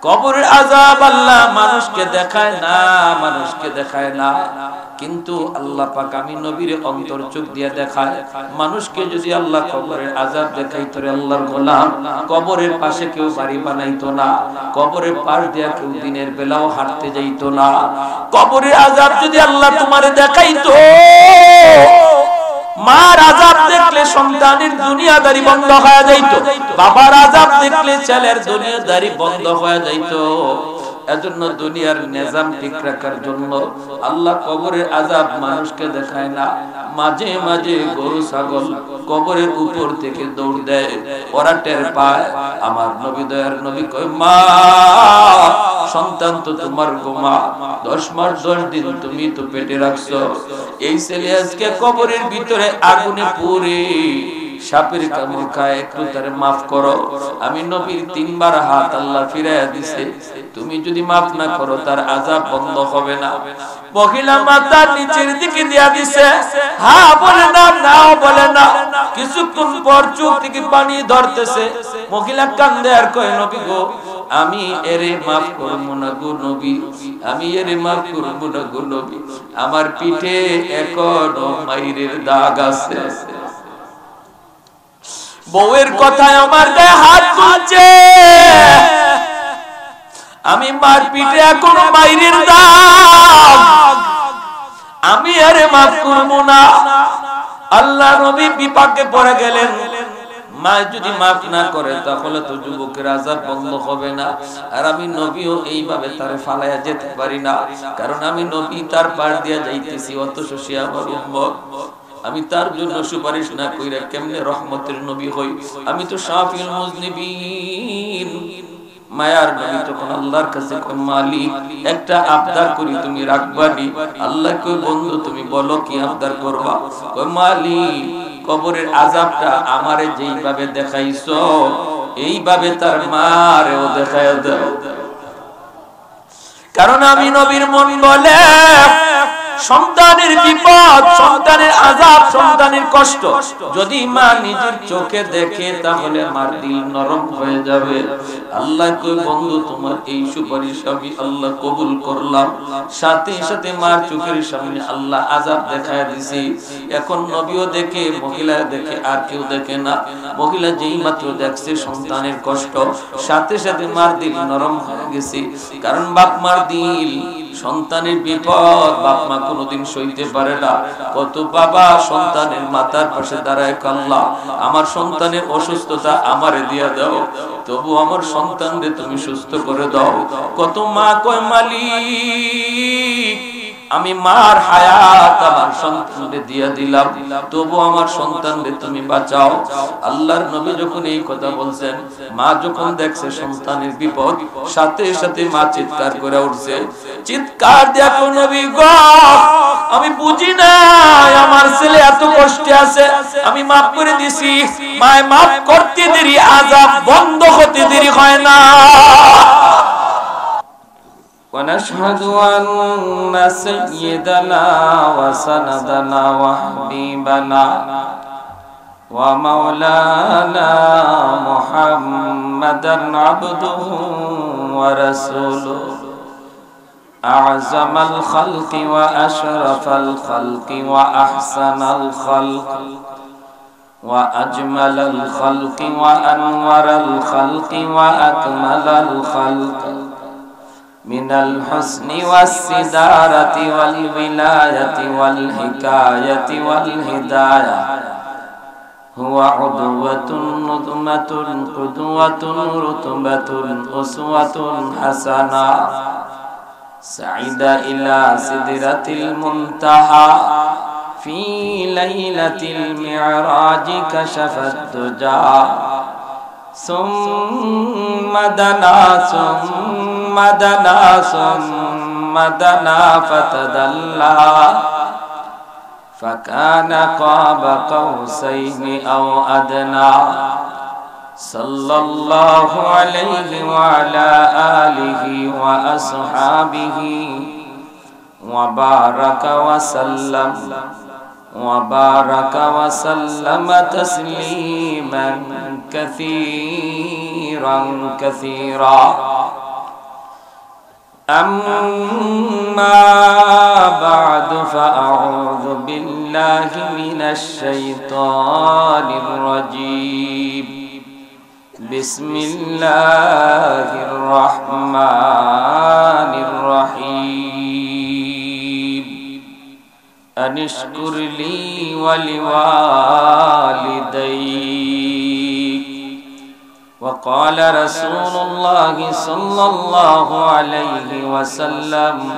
কবরের আযাব আল্লাহ মানুষকে দেখায় না, মানুষকে দেখায় না, কিন্তু আল্লাহ পাক আমি নবীর অন্তর চোখ দিয়ে দেখায়। মানুষকে যদি আল্লাহ কবরের আযাব দেখাইতো রে আল্লাহর গোলাম, কবরের পাশে কেউ বাড়ি বানাইতো না, কবরের পাশ দিয়ে কেউ দিনের বেলাও হাঁটতে যাইতো না। কবরের আযাব যদি আল্লাহ তোমারে দেখাইতো, মার আযাব দেখলে সন্তানের দুনিয়াদারি বন্ধ হয়ে যাইত, বাবার আযাব দেখলে ছেলের দুনিয়াদারি বন্ধ হয়ে যাইত। এজন্য দুনিয়ার নিজাম ঠিক রাখার জন্য আল্লাহ কবরের আযাব মানুষকে দেখায় না। মাঝে মাঝে গরু ছাগল কবরের উপর থেকে দৌড় দেয়, ওরা টের পায়। আমার নবী দয়ার নবী কয়, মা সন্তান তো তোমার গোমা, 10 মাস 10 দিন তুমি তো পেটে রাখছো, এই ছেলে আজকে কবরের ভিতরে আগুনে পুড়ে সাপের কামড় খায়, একটু তারে মাফ করো। আমি নবীর 3 বার হাত আল্লাহ ফিরাইয়া দিছে, তুমি যদি মাফ না করো তার আযাব বন্ধ হবে না। মহিলা মাথা নিচের দিকে দিয়া দিছে, হ্যাঁ বলে না, নাও বলে না। কিছুক্ষণ পর চোখ থেকে পানি ধরতেছে, মহিলা কান্দে আর কয়, নবী গো আমি এরে মাফ করব না গো নবী, আমি এরে মাফ করব না গো নবী, আমার পিঠে এখনো মাইরের দাগ আছে। বউয়ের কথায় আমার গায়ে হাত তুলছে, আমি মার পিঠে এখনো মাইরের দাগ, আমি আরে মাফ করব না। আল্লাহ নবী বিপাকে পড়ে গেলেন, মা যদি মাফ না করে তাহলে তো যুবকের আযাব বন্ধ হবে না। আর আমি নবীও এইভাবে তারে ফালায়া যেতে পারি না, কারণ আমি নবী তার পার দিয়া যাইতেছি, অথচ সে আমার উম্মত। আমি তার জন্য সুপারিশ না কইরা কেমনে রহমতের নবী হই? আমি তো শাফিউল মুজনিবিন। মায়ার নবী তখন আল্লাহর কাছে কয়, মালিক একটা আবদার করি, তুমি রাখবানি? আল্লাহ কয়, বন্ধু তুমি বলো কি আবদার করবা? কয়, মালিক কবরের আযাবটা আমারে যেইভাবে দেখাইছো এইভাবে তার মারেও দেখায় দাও। কারণ আমি নবীর মন বলে সন্তানের বিপদ, সন্তানের আযাব, সন্তানের কষ্ট যদি মা নিজের চোখে দেখে তাহলে মার দিল নরম হয়ে যাবে। আল্লাহ কই, বন্ধু তোমার এই সুপারিশ আমি আল্লাহ কবুল করলাম। সাথে সাথে মার চোখের সামনে আল্লাহ আযাব দেখায় দিয়েছে। এখন নবীও দেখে, মহিলা দেখে, আর কেউ দেখে না। মহিলা যেই মাত্র দেখছে সন্তানের কষ্ট, সাথে সাথে মার দিল নরম হয়ে গেছে। কারণ বাপ মার দিল, সন্তানের বিপদ বাপ মা কোনোদিন সইতে পারে না। কত বাবা সন্তানের মাথার পাশে দাঁড়ায়, আল্লাহ আমার সন্তানের অসুস্থতা আমারে দিয়া দাও, তবু আমার সন্তানদের তুমি সুস্থ করে দাও। কত মা কয়, মালিক আমি মার হায়াত আমার সন্তানদের দিয়া দিলাম, তবু আমার সন্তানদের তুমি বাঁচাও। আল্লাহর নবী যখন এই কথা বলছেন, মা যখন দেখছে সন্তানের বিপদ, সাথে সাথে মা চিৎকার করে উঠছে। চিৎকার দিয়া কো, নবী গো আমি বুঝি না আমার ছেলে এত কষ্টে আছে, আমি মাফ করে দিছি। মায় মাফ করতে দেরি, আযাব বন্ধ হতে দেরি হয় না। ونشهد أن سيدنا وسندنا وحبيبنا ومولانا محمدا عبده ورسوله أعظم الخلق وأشرف الخلق وأحسن الخلق وأجمل الخلق وأنور الخلق وأكمل الخلق من الحسن والسدارة والولاية والحكاية والهداية هو عدوة نظمة قدوة رتبة أسوة حسنة سعد إلى سدرة المنتهى في ليلة المعراج كشف الدجى ثم دنا ثم دنا ثم دنا فتدلى فكان قاب قوسين أو أدنى صلى الله عليه وعلى آله وأصحابه وبارك وسلم وبارك وسلم تسليما كثيرا كثيرا أما بعد فأعوذ بالله من الشيطان الرجيم بسم الله الرحمن الرحيم أن اشكر لي ولوالديك وقال رسول الله صلى الله عليه وسلم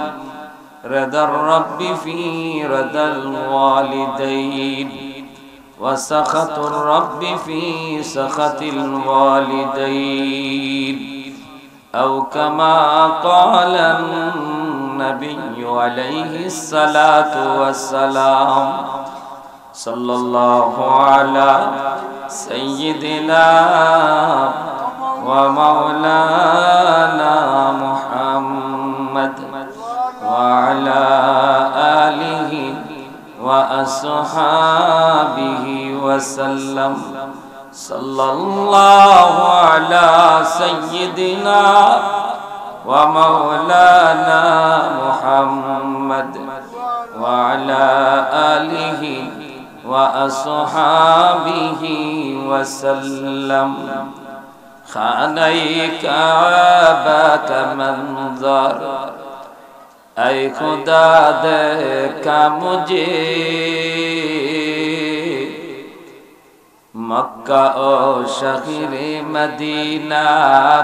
رضا الرب في رضا الوالدين وسخط الرب في سخط الوالدين أو كما قال النبي عليه الصلاة والسلام صلى الله على سيدنا ومولانا محمد وعلى آله وأصحابه وسلم صلى الله على سيدنا ومولانا محمد وعلى آله وأصحابه وسلم خانه کعبہ کا منظر اے خدا دیکھا مجھے مکہ اور شہر مدینہ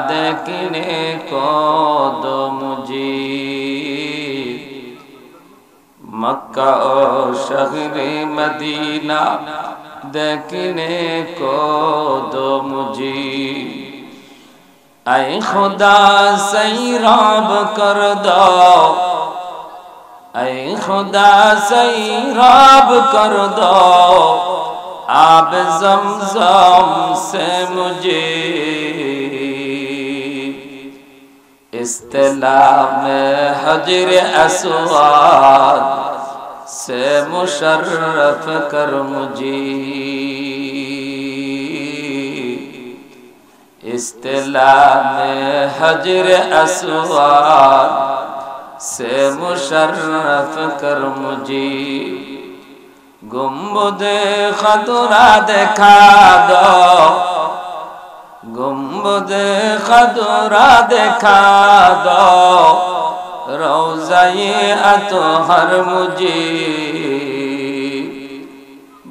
دیکھنے کو دو مجھے مکہ اور شہر مدینہ دیکھنے کو دو مجھے اے خدا سیراب کر دو اے خدا سیراب کر دو آب زمزم سے مجھے استلام حجر اسود سے مشرف کر مجھے استلام حجر اسود سے مشرف کر مجھے گنبد خضرا دکھا دو گنبد خضرا دکھا دو روضہ اطہر مجھے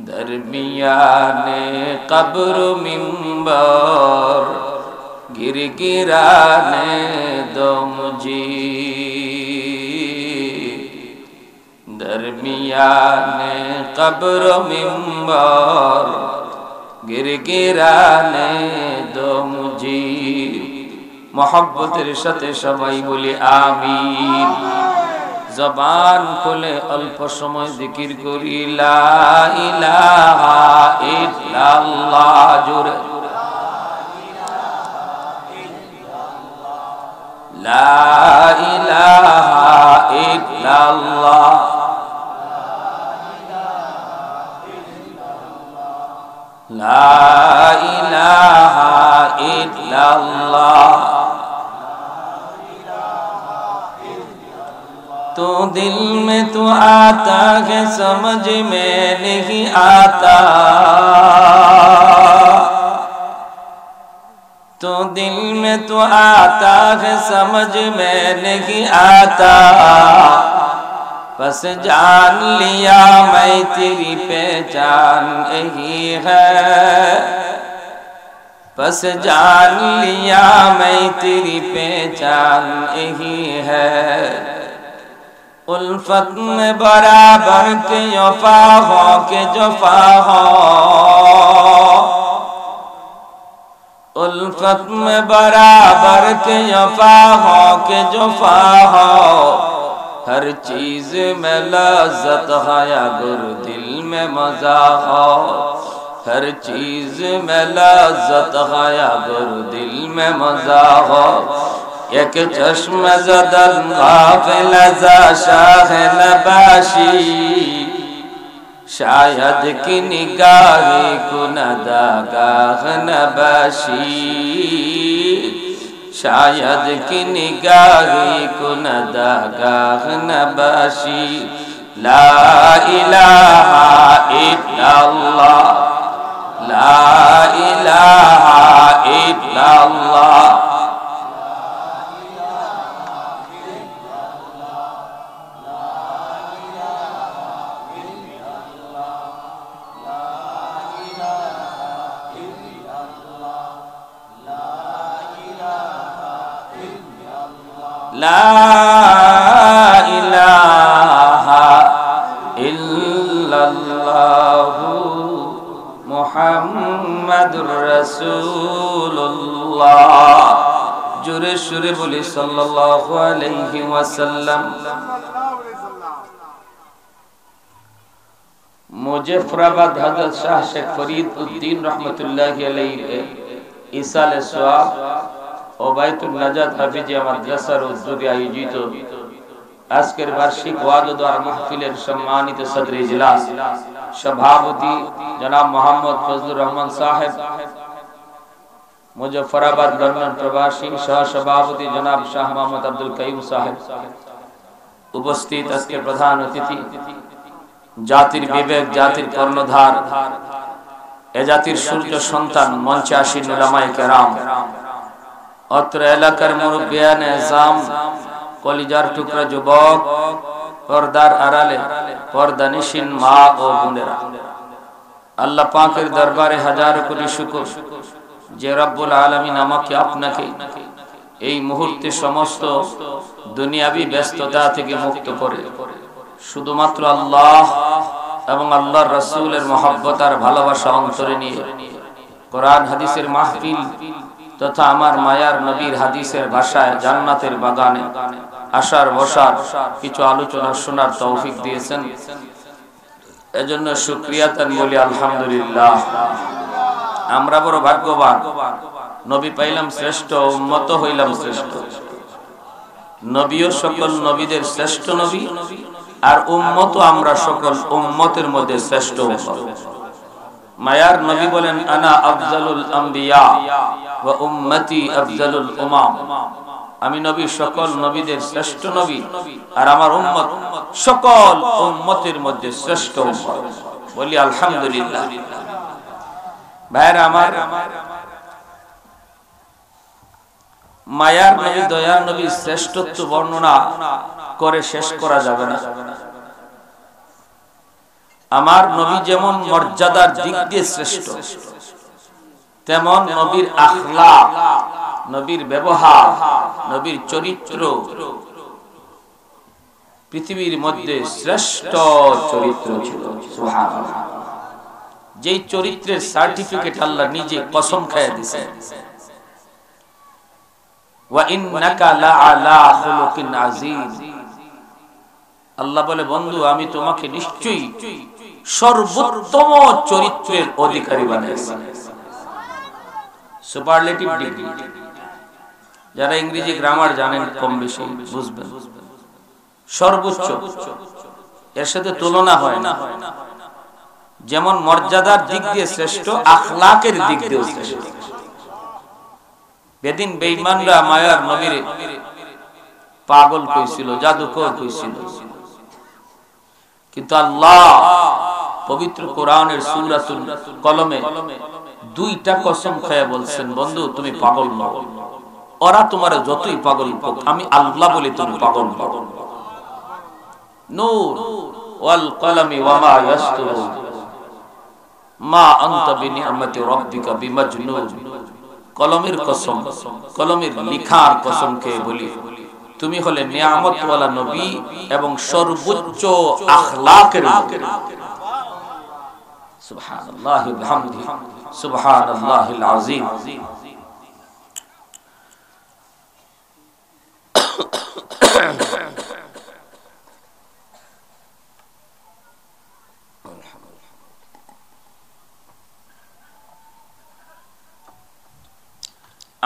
درمیان قبر منبر گر گرانے دو مجھے درمیان قبر منبر گر گرانے دو مجھے محبতের সাথে সবাই বলি আমিন জবান খুলে অল্প সময় জিকির করি লা ইলাহা ইল্লাল্লাহ জোরে লা ইলাহা ইল্লাল্লাহ লা ইলাহা ইল্লাল্লাহ تو دل میں تو آتا ہے سمجھ میں نہیں آتا تو دل میں تو آتا ہے سمجھ میں نہیں آتا بس جان لیا میں تیری پہچان یہی ہے بس جان لیا میں تیری پہچان یہی ہے الفت میں برابر کے وفا ہو کے جفا ہو الفت میں برابر کے وفا ہو کے جفا ہو ہر چیز میں لذت ہے اگر دل میں مزہ ہو ہر چیز میں لذت ہے اگر دل میں مزہ ہو یک چشم زدن غافل ازا شاہ نباشی شاید کی نگاہی کو نداگاہ نباشی शायद की निगाही कुनदागाह नबाशी ला इलाहा इल्लल्लाह ला इलाहा इल्लल्लाह ला इलाहा इल्लल्लाहु मुहम्मदुर रसूलुल्लाह जोरे सुरे बोले सल्लल्लाहु अलैहि वसल्लम। मुजफ्फराबाद हजरत शाह शेख फरीद उद्दीन रहमतुल्लाहि अलैहि इसाले सवाब ও বাইতুল নাজাত হাফিজিয়া মাদ্রাসার উদ্যোগে আয়োজিত আজকের বার্ষিক ওয়াজ ও দোয়া মাহফিলের সম্মানিত সদর ইজলাস সভাপতি জনাব মোহাম্মদ ফজলুর রহমান সাহেব, মুজফফরাবাদ লন্ডন প্রবাসী সহ সভাপতি জনাব শাহ মোহাম্মদ আব্দুল কাইয়ুম সাহেব, উপস্থিত আজকের প্রধান অতিথি জাতির বিবেক, জাতির কর্ণধার, এ জাতির সূর্য সন্তান, মঞ্চে আসীন উলামায়ে কেরাম, অত্র এলাকার মুরব্বিয়ান এজাম, কলিজার টুকরা যুবক, পর্দার আড়ালে পর্দানিশীন মা ও বোনেরা, আল্লাহ পাকের দরবারে হাজার কোটি শুকর যে রব্বুল আলামিন আমাকে আপনাকে এই মুহূর্তে সমস্ত দুনিয়াবি ব্যস্ততা থেকে মুক্ত করে শুধুমাত্র আল্লাহ এবং আল্লাহর রাসূলের মহব্বত আর ভালোবাসা অন্তরে নিয়ে কোরআন হাদিসের মাহফিল তথা আমার মায়ার নবীর হাদিসের ভাষায় জান্নাতের বাগানে আসার বসার কিছু আলোচনা শোনার তৌফিক দিয়েছেন, এজন্য শুকরিয়া তান বলি আলহামদুলিল্লাহ। আমরা বড় ভাগ্যবান, নবী পাইলাম শ্রেষ্ঠ, উম্মত হইলাম শ্রেষ্ঠ। নবীও সকল নবীদের শ্রেষ্ঠ নবী, আর উম্মত আমরা সকল উম্মতের মধ্যে শ্রেষ্ঠ উম্মত। মায়ার নবী বলেন আনা আফজালুল আম্বিয়া ওয়া উম্মতি আফজালুল উমাম, আমি নবী সকল নবীদের শ্রেষ্ঠ নবী, আর আমার উম্মত সকল উম্মতের মধ্যে শ্রেষ্ঠ উম্মত। বলি আলহামদুলিল্লাহ। ভাইরা আমার, মায়ার নবী, দয়ার নবী শ্রেষ্ঠত্ব বর্ণনা করে শেষ করা যাবে না। আমার নবী যেমন মর্যাদার দিক দিয়ে শ্রেষ্ঠ, তেমন নবীর আখলাক, নবীর ব্যবহার, নবীর চরিত্র পৃথিবীর মধ্যে শ্রেষ্ঠ চরিত্র ছিল। সুবহানাল্লাহ। যেই চরিত্রের সার্টিফিকেট আল্লাহ নিজে কসম খাইয়া দিয়েছেন, ওয়া ইন্নাকা লাআলা খুলুকিন আযীম। আল্লাহ বলে, বন্ধু আমি তোমাকে নিশ্চয়ই সর্বোত্তম চরিত্রের অধিকারী বানিয়েছি। সুপারলেটিভ ডিগ্রি, যারা ইংরেজি গ্রামার জানেন কম বেশি বুঝবেন, সর্বোচ্চ, এর সাথে তুলনা হয় না। যেমন মর্যাদার দিক দিয়ে শ্রেষ্ঠ, আখলাকের দিক দিয়ে শ্রেষ্ঠ। বেদিন বেঈমানরা মায়ার নবীরে পাগল কইছিল, জাদুকর কইছিল, কিন্তু আল্লাহ পবিত্র কোরআনের সূরাতুল কলমে দুইটা কসম খেয়ে বলছেন, বন্ধু তুমি পাগল নও। ওরা তোমার যতই পাগল হোক, আমি আল্লাহ বলি তুমি পাগল নও। নূর ওয়াল কলমি ওয়া মা ইয়াসতুরুন মা আনতা বিনিআমাতি রাব্বিকা বিমাজনুন। কলমের কসম, কলমের লিখার কসম খেয়ে বলি, তুমি হলে নিয়ামত ওয়ালা নবী এবং সর্বোচ্চ আখলাকের নবী। সুবহানাল্লাহি ওয়া বিহামদিহি সুবহানাল্লাহিল আযীম।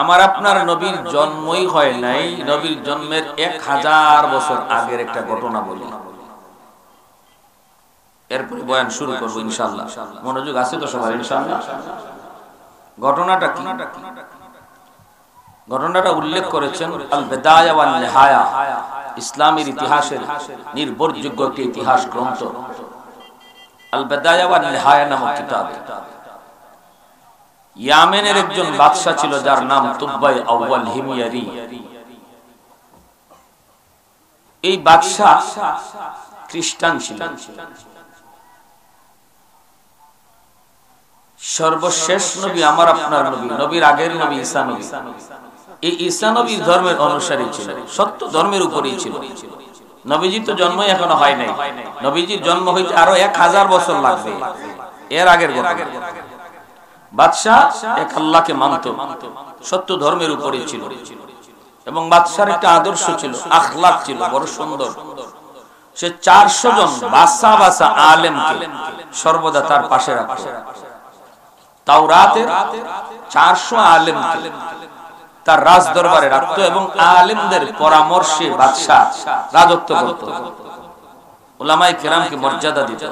আমার আপনার নবীর জন্মই হয় নাই, নবীর জন্মের 1000 বছর আগের একটা ঘটনা বলি, এরপরে বয়ান শুরু করব ইনশাআল্লাহ। মনোযোগ আছে তো সবার ইনশাআল্লাহ? ঘটনাটা কি? ঘটনাটা উল্লেখ করেছেন আল বিদায়া ওয়ান নিহায়া, ইসলামের ইতিহাসের নির্ভরযোগ্য একটি ইতিহাস গ্রন্থ আল বিদায়া ওয়ান নিহায়া নামক কিতাবে। ইয়ামেনের একজন বাদশা ছিল যার নাম তুবাই আউয়াল হিময়ারি। এই বাদশা খ্রিস্টান ছিলেন। সর্বশেষ নবী আমার আপনার নবী, নবীর আগের নবী ঈসা নবী, এই ঈসা নবীর ধর্মের অনুসারী ছিল, সত্য ধর্মের উপরেই ছিল। নবীজির তো জন্ম এখনো হয় নাই, নবীজির জন্ম হইতে আরো 1000 বছর লাগবে, এর আগের ঘটনা। বাদশাহ এক আল্লাহকে মানত, সত্য ধর্মের উপরেই ছিল, এবং বাদশার একটা আদর্শ ছিল, আখলাক ছিল বড় সুন্দর। সে 400 জন বাদশা বাদশা আলেমকে সর্বদা তার পাশে রাখত। তাওরাতের 400 আলেমকে তার রাজ দরবারে রাখত এবং আলেমদের পরামর্শে বাদশা রাজত্ব করত, উলামায়ে কেরামকে মর্যাদা দিত।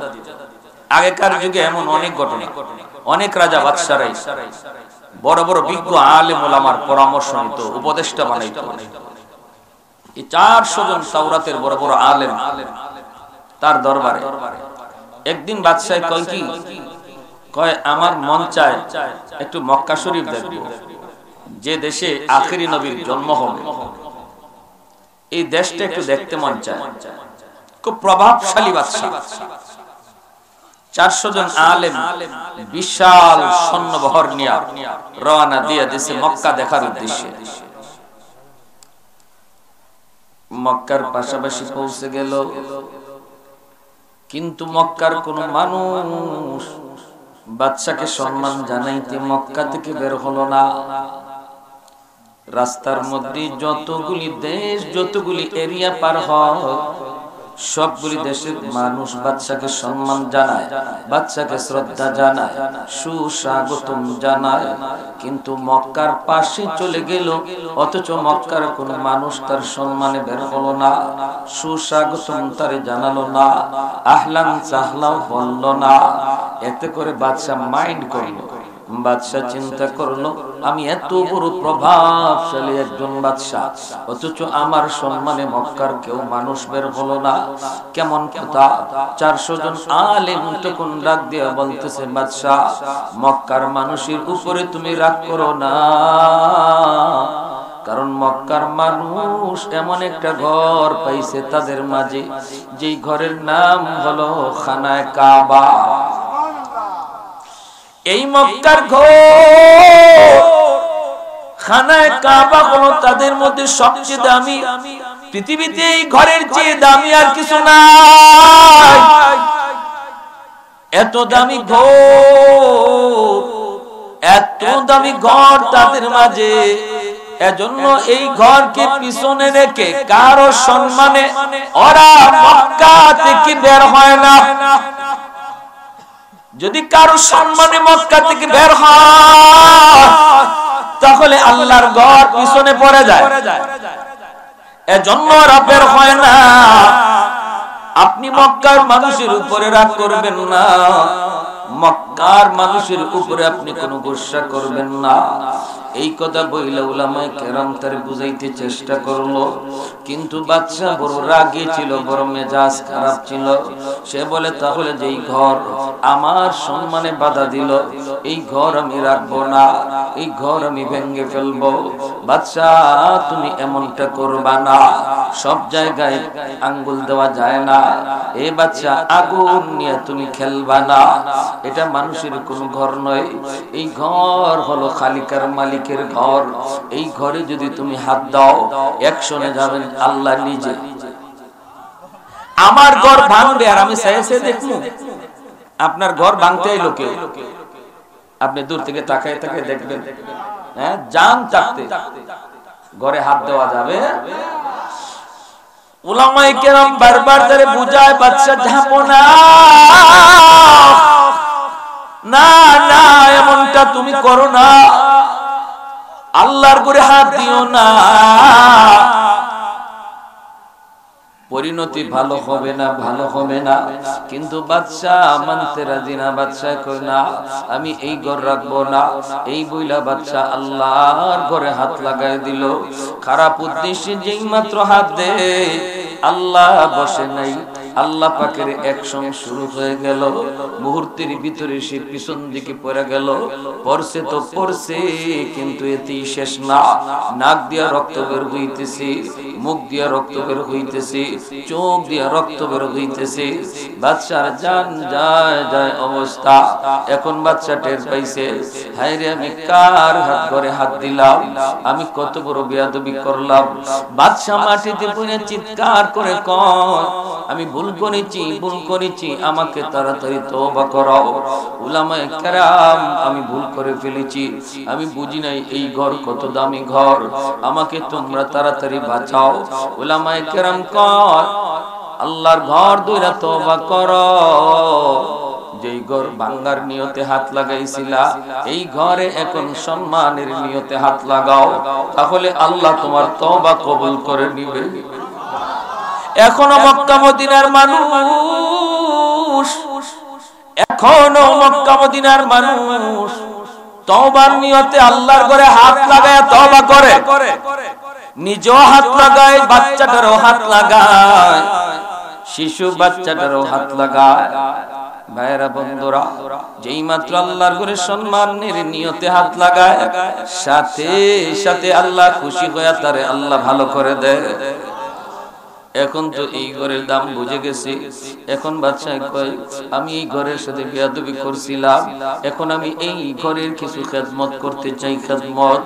আগেকার যুগে এমন অনেক ঘটনা, অনেক রাজা বাদশারাই বড় বড় বিজ্ঞ আলেম ওলামার পরামর্শ নিত, উপদেষ্টা বানাইত। এই 400 জন তাওরাতের বড় বড় আলেম তার দরবারে। একদিন বাদশাহ কয় কি, কয় আমার মন চায় একটু মক্কা শরীফ দেখব, যে দেশে আখেরি নবীর জন্ম হবে, এই দেশটা একটু দেখতে মন চায়। খুব প্রভাবশালী বাদশা, 400 জন আলেম বিশাল সৈন্যবহর নিয়ে রওনা দিয়ে দিয়েছে মক্কা দেখার উদ্দেশ্যে। মক্কার পাশাপাশি পৌঁছে গেল, কিন্তু মক্কার কোন মানুষ বাদশাকে সম্মান জানাইতে মক্কা থেকে বের হলো না। রাস্তার মধ্যে যতগুলি দেশ, যতগুলি এরিয়া পার হয়, সবগুলি দেশের মানুষ বাদশাকে সম্মান জানায়, বাদশাকে শ্রদ্ধা জানায়, সুস্বাগতম জানায়। কিন্তু মক্কার পাশে চলে গেল, অথচ মক্কার কোন মানুষ তার সম্মানে বের হলো না, সুস্বাগতম তারে জানালো না, আহলান সাহলাও বলল না। এতে করে বাদশা মাইন্ড করল। বাদশা চিন্তা করলো, আমি এত বড় প্রভাবশালী একজন বাদশা, অথচ আমার সম্মানে মক্কার কেউ মানুষ বের হলো না, কেমন কথা। 400 জন আলেম তখন ডাক দিয়ে বলতেছে, বাদশা মক্কার মানুষের উপরে তুমি রাগ করো না, কারণ মক্কার মানুষ এমন একটা ঘর পাইছে তাদের মাঝে, যেই ঘরের নাম হলো খানায়ে কাবা। এই মক্কার ঘর খানায়ে কাবা হলো তাদের মধ্যে সবচেয়ে দামি। পৃথিবীতে এই ঘরের চেয়ে দামি আর কিছু নাই। এত দামি ঘর, এত দামি ঘর তাদের মাঝে। এজন্য এই ঘরকে পিছনে রেখে কারো সম্মানে ওরা মক্কা থেকে বের হয় না। যদি কারো সম্মানে মক্কা থেকে বের হয়, তাহলে আল্লাহর ঘর পিছনে পড়ে যায়। এজন্য ওরা বের হয় না। আপনি মক্কার মানুষের উপরে রাগ করবেন না, মক্কার মানুষের উপরে আপনি কোনো গোসা করবেন না। এই কথা বইলা উলামায়ে কেরাম তার বুঝাইতে চেষ্টা করলো, কিন্তু বাদশা বড় রাগী ছিল, বড় মেজাজ খারাপ ছিল। সে বলে, তাহলে যেই ঘর আমার সম্মানে বাধা দিল, এই ঘর আমি রাখবো না, এই ঘর আমি ভেঙে ফেলবো। বাদশা তুমি এমনটা করবা না, সব জায়গায় আঙ্গুল দেওয়া যায় না। এই বাদশা আগুন নিয়ে তুমি খেলবা না, এটা মানুষের কোন ঘর নয়। এই ঘর হলো খালিকার মালিকের ঘর। এই ঘরে যদি তুমি হাত দাও, অ্যাকশনে যাবেন আল্লাহ নিজে। আমার ঘর ভাঙবে আর আমি চাইছে দেখব আপনার ঘর ভাঙতে আইলো কেউ, আপনি দূর থেকে তাকায় তাকায় দেখবেন, হ্যাঁ জান থাকতে ঘরে হাত দেওয়া যাবে। উলামায়ে কেরাম বারবার তারে বুঝায়, বাদশা ঝাঁপো না, না না এমনটা তুমি করো না, আল্লাহর ঘরে হাত দিও না। পরিণতি ভালো হবে না, ভালো হবে না। কিন্তু বাদশা মানতে রাজি না। বাদশা কই না, আমি এই ঘর রাখবো না। এই বইলা বাদশা আল্লাহর ঘরে হাত লাগাই দিল। খারাপ উদ্দেশ্যে যেই মাত্র হাত দেয়, আল্লাহ বসে নাই। আল্লাহ পাকের অ্যাকশন শুরু হয়ে গেল। মুহূর্তের ভিতরে সে পিছন দিকে পড়ে গেল। পড়ছে তো পড়ছে, কিন্তু এতেই শেষ না। নাক দিয়া রক্ত বের হইতেছে, মুখ দিয়া রক্ত বের হইতেছে, চোখ দিয়া রক্ত বের হইতেছে। বাদশার জান যায় যায় অবস্থা। এখন বাদশা টের পাইছে, হায় রে আমি কার হাত করে হাত দিলাম, আমি কত বড় বেয়াদবি করলাম। বাদশা মাটিতে পড়ে চিৎকার করে কয়, আমি ভুল করেছি, ভুল করেছি, আমাকে তাড়াতাড়ি তওবা করাও। উলামায়ে কেরাম, আমি ভুল করে ফেলেছি, আমি বুঝি নাই এই ঘর কত দামি ঘর, আমাকে তোমরা তাড়াতাড়ি বাঁচাও। উলামায়ে কেরাম কয়, আল্লাহর ঘর দইরা তওবা করো। যেই ঘর ভাঙার নিয়তে হাত লাগাইছিলা, এই ঘরে এখন সম্মানের নিয়তে হাত লাগাও, তাহলে আল্লাহ তোমার তওবা কবুল করে নিবে। এখনো মক্কা মদিনার মানুষ, এখনো মক্কা মদিনার মানুষ তওবার নিয়তে আল্লাহর ঘরে হাত লাগায় তওবা করে। নিজেও হাত লাগায়, বাচ্চাটারও হাত লাগায়, শিশু বাচ্চাটারও হাত লাগায়। ভাইরা বন্ধুরা, যেই মাত্র আল্লাহর ঘরে সম্মানের নিয়তে হাত লাগায়, সাথে সাথে আল্লাহ খুশি হয়ে তারে আল্লাহ ভালো করে দেয়। এখন তো এই ঘরের দাম বুঝে গেছি। এখন বাদশা কয়, আমি এই ঘরের সাথে বেয়াদবি করছিলাম, এখন আমি এই ঘরের কিছু খেদমত করতে চাই। খেদমত,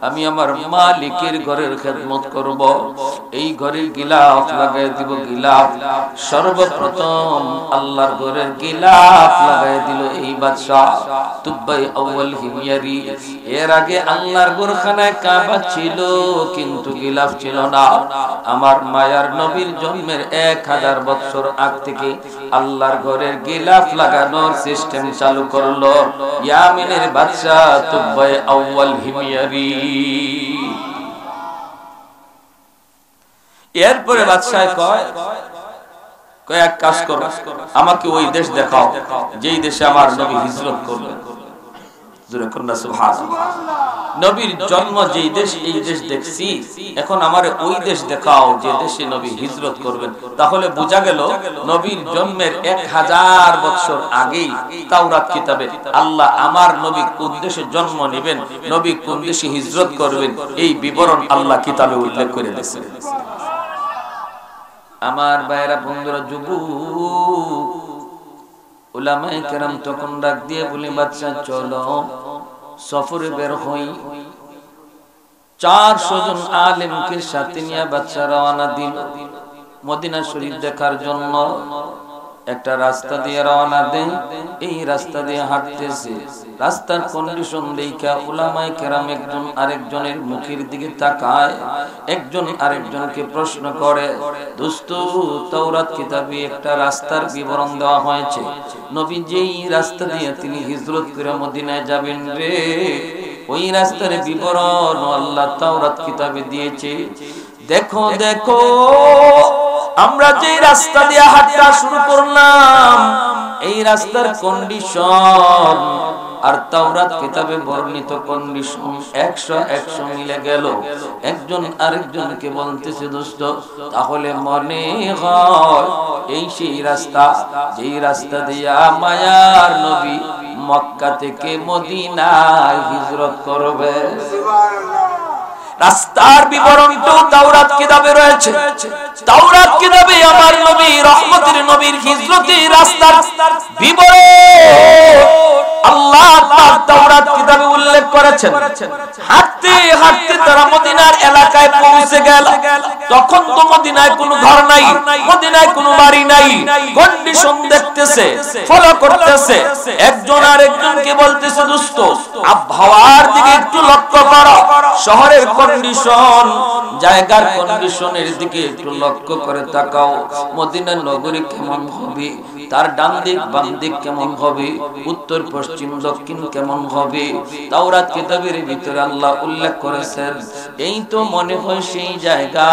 আমি আমার মালিকের ঘরের খেদমত করব। এই ঘরের গিলাফ লাগাই দিব। গিলাফ সর্বপ্রথম আল্লাহর ঘরের গিলাফ লাগাই দিল এই বাদশা তুব্বাই আউয়াল হিময়ারি। এর আগে আল্লাহর ঘরখানায় কাবা ছিল, কিন্তু গিলাফ ছিল না। আমার মায়ার নবী জন্মের 1000 বছর আগ থেকে আল্লাহর ঘরের গিলাফ লাগানোর সিস্টেম চালু করলো ইয়ামিনের বাদশা তুব্বাই আউয়াল হিময়ারি। এরপরে বাদশা কয়, এক কাজ করো, আমাকে ওই দেশ দেখাও যেই দেশে আমার নবী হিজরত করলেন। নবীর জন্ম যেই দেশ, এই দেশ দেখছি, এখন আমার ওই দেশ দেখাও যে দেশে নবী হিজরত করবেন। তাহলে বোঝা গেল নবীর জন্মের 1000 বছর আগেই তাওরাত কিতাবে আল্লাহ আমার নবী কোন দেশে জন্ম নেবেন, নবী কোন দেশে হিজরত করবেন, এই বিবরণ আল্লাহ কিতাবে উল্লেখ করে দিয়েছেন। আমার ভাইরা বন্ধুরা, যুবক উলামায়ে কেরাম তখন ডাক দিয়ে বলে, বাদশা চলো সফরে বের হই। 400 জন আলেমকে সাথে নিয়ে বাদশা রওনা দিল মদিনা শরীফ দেখার জন্য। একটা রাস্তা দিয়ে রওনা দেয়, এই রাস্তা দিয়ে হাঁটতেছে। রাস্তার কন্ডিশন দেখা উলামায়ে কেরাম একজন আরেকজনের মুখের দিকে তাকায়, একজন আরেকজনকে প্রশ্ন করে, দোস্ত তাওরাত কিতাবে একটা রাস্তার বিবরণ দেওয়া হয়েছে, নবী যেই রাস্তা দিয়ে তিনি হিজরত করে মদিনায় যাবেন রে, ওই রাস্তার বিবরণ আল্লাহ তাওরাত কিতাবে দিয়েছে। দেখো দেখো, আমরা যে রাস্তা দিয়ে হাঁটা শুরু করলাম, এই রাস্তার কন্ডিশন আর তাওরাত কিতাবে বর্ণিত কন্ডিশন 100 মিলে গেল। একজন আরেকজনকে বলতেছে, দোস্ত তাহলে মনে হয় এই সেই রাস্তা যেই রাস্তা দিয়া মায়ার নবী মক্কা থেকে মদিনায় হিজরত করবে। রাস্তার বিবরণটাও তাওরাত কিতাবে রয়েছে। তাওরাত কিতাবে আমার নবী রহমতের নবীর হিজরতের রাস্তার বিবরণ আল্লাহ পাক তাওরাত কিতাবে উল্লেখ করেছেন। হাঁটতে হাঁটতে তারা মদিনার এলাকায় পৌঁছে গেল। তখন তো মদিনায় কোনো ঘর নাই, মদিনায় কোনো বাড়ি নাই। কন্ডিশন দেখতেছে, ফলো করতেছে, একজন আরেকজনকে বলতেছে, দোস্ত আবহাওয়ার দিকে একটু লক্ষ্য করো, শহরের কন্ডিশন, জায়গার কন্ডিশনের দিকে একটু লক্ষ্য করে তাকাও, মদিনা নগরী কেমন হবে। তার ডান দিক বাম দিক কেমন হবে, উত্তর পশ্চিম দক্ষিণ কেমন হবে, তাওরাত কিতাবের ভিতরে আল্লাহ উল্লেখ করেছেন। এই তো মনে হয় সেই জায়গা,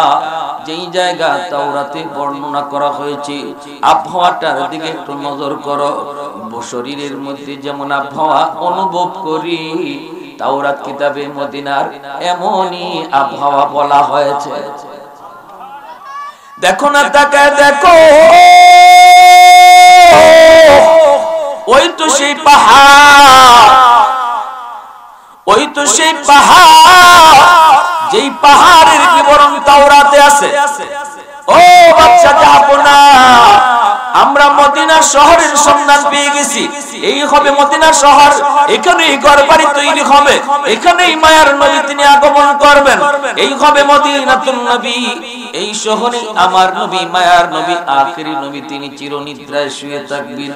যেই জায়গা তাওরাতে বর্ণনা করা হয়েছে। আবহাওয়াটার দিকে একটু নজর করো। শরীরের মধ্যে যেমন আবহাওয়া অনুভব করি, তাওরাত কিতাবে মদিনার এমনই আবহাওয়া বলা হয়েছে। দেখো না, তাকায় দেখো, ওই তো সেই পাহাড়, ওই তো সেই পাহাড়, যেই পাহাড়ের বিবরণ তাওরাতে আছে। ও বাচ্চা জাহাপনা, আমরা মদিনা শহরের সন্ধান পেয়ে গেছি। এই হবে মদিনা শহর, এখানেই ঘরবাড়ি তৈরি হবে, এখানেই মায়ার নবী তিনি আগমন করবেন। এই হবে মদিনাতুন নবী। এই শহরে আমার নবী, মায়ার নবী, আখেরি নবী, তিনি চিরনিদ্রায় শুয়ে থাকবেন।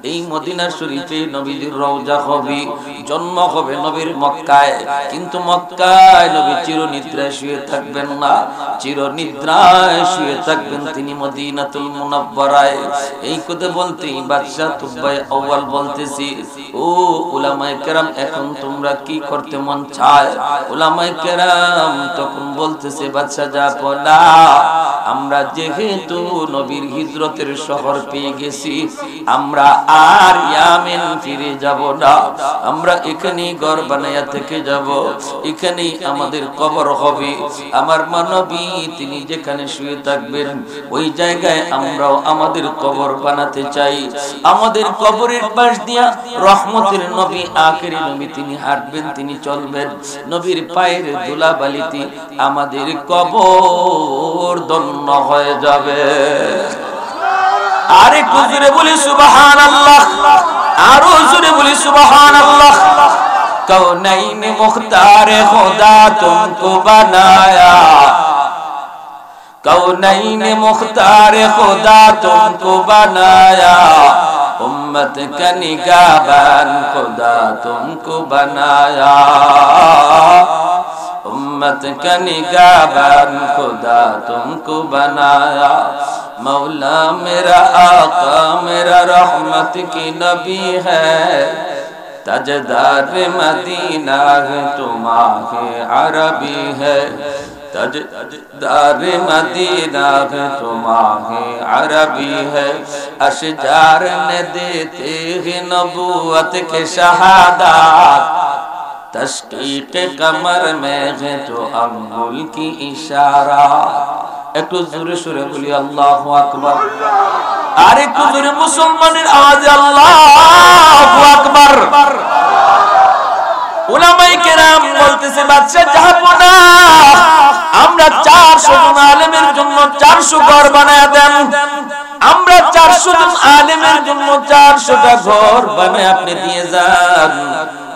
এই মদিনা শরীফে নবীর রওজা হবে, জন্ম হবে নবীর মক্কায়। কিন্তু মক্কায় নবী চিরনিদ্রায় শুয়ে থাকবেন না, চিরনিদ্রায় শুয়ে থাকবেন তিনি মদিনাতুল মুনাওয়ারায়। এই কথা বলতেই বাদশাহ তুবাই আউয়াল বলতেছি, ও উলামায়ে কেরাম, এখন তোমরা কি করতে মন চায়? উলামায়ে কেরাম তখন বলতেছে, বাদশাহ জাহাপনা, আমরা যেহেতু নবীর হিজরতের শহর পেয়ে গেছি, আমরা আর ইয়ামেন ফিরে যাব না, আমরা এখানেই ঘর বানায়া থেকে যাব, এখানেই আমাদের কবর হবে। আমার নবী তিনি যেখানে শুয়ে থাকবেন ওই জায়গায় আমরাও আমাদের কবর বানাতে চাই। আমাদের কবরের পাশ দিয়া রহমতের নবী, আখেরি নবী তিনি হাঁটবেন, তিনি চলবেন। নবীর পায়ের ধুলাবালিতে আমাদের কবর ধন্য হয়ে যাবে। আরে জোরে বলি সুবহানাল্লাহ, আরো জোরে বলি সুবহানাল্লাহ। कौनैन मुख्तार खुदा तुमको बनाया, कौनैन मुख्तार खुदा तुमको बनाया, उम्मत का निगाहबान खुदा तुमको बनाया, उम्मत का निगाहबान खुदा तुमको बनाया। मौला मेरा आका मेरा रहमत की नबी है, तजदार मदीना तुम्हारे अरबी है, तजदार मदीना तुम्हारे अरबी है। अशजार ने देते हैं नबूवत के शहादत, तस्कीक कमर में है तो अंगुल की इशारा। একটু জোরে সুরে বলি আল্লাহু আকবার। আর একটু জোরে মুসলমানের আওয়াজে আল্লাহু আকবার। উলামায়ে কেরাম বলতেছে, বাদশা জাহাপনা, আমরা 400 জন আলেমের জন্য 400 ঘর বানায়া দেন। আমরা 400 জন আলেমের জন্য 400টা ঘর বানায় আপনি দিয়ে যান।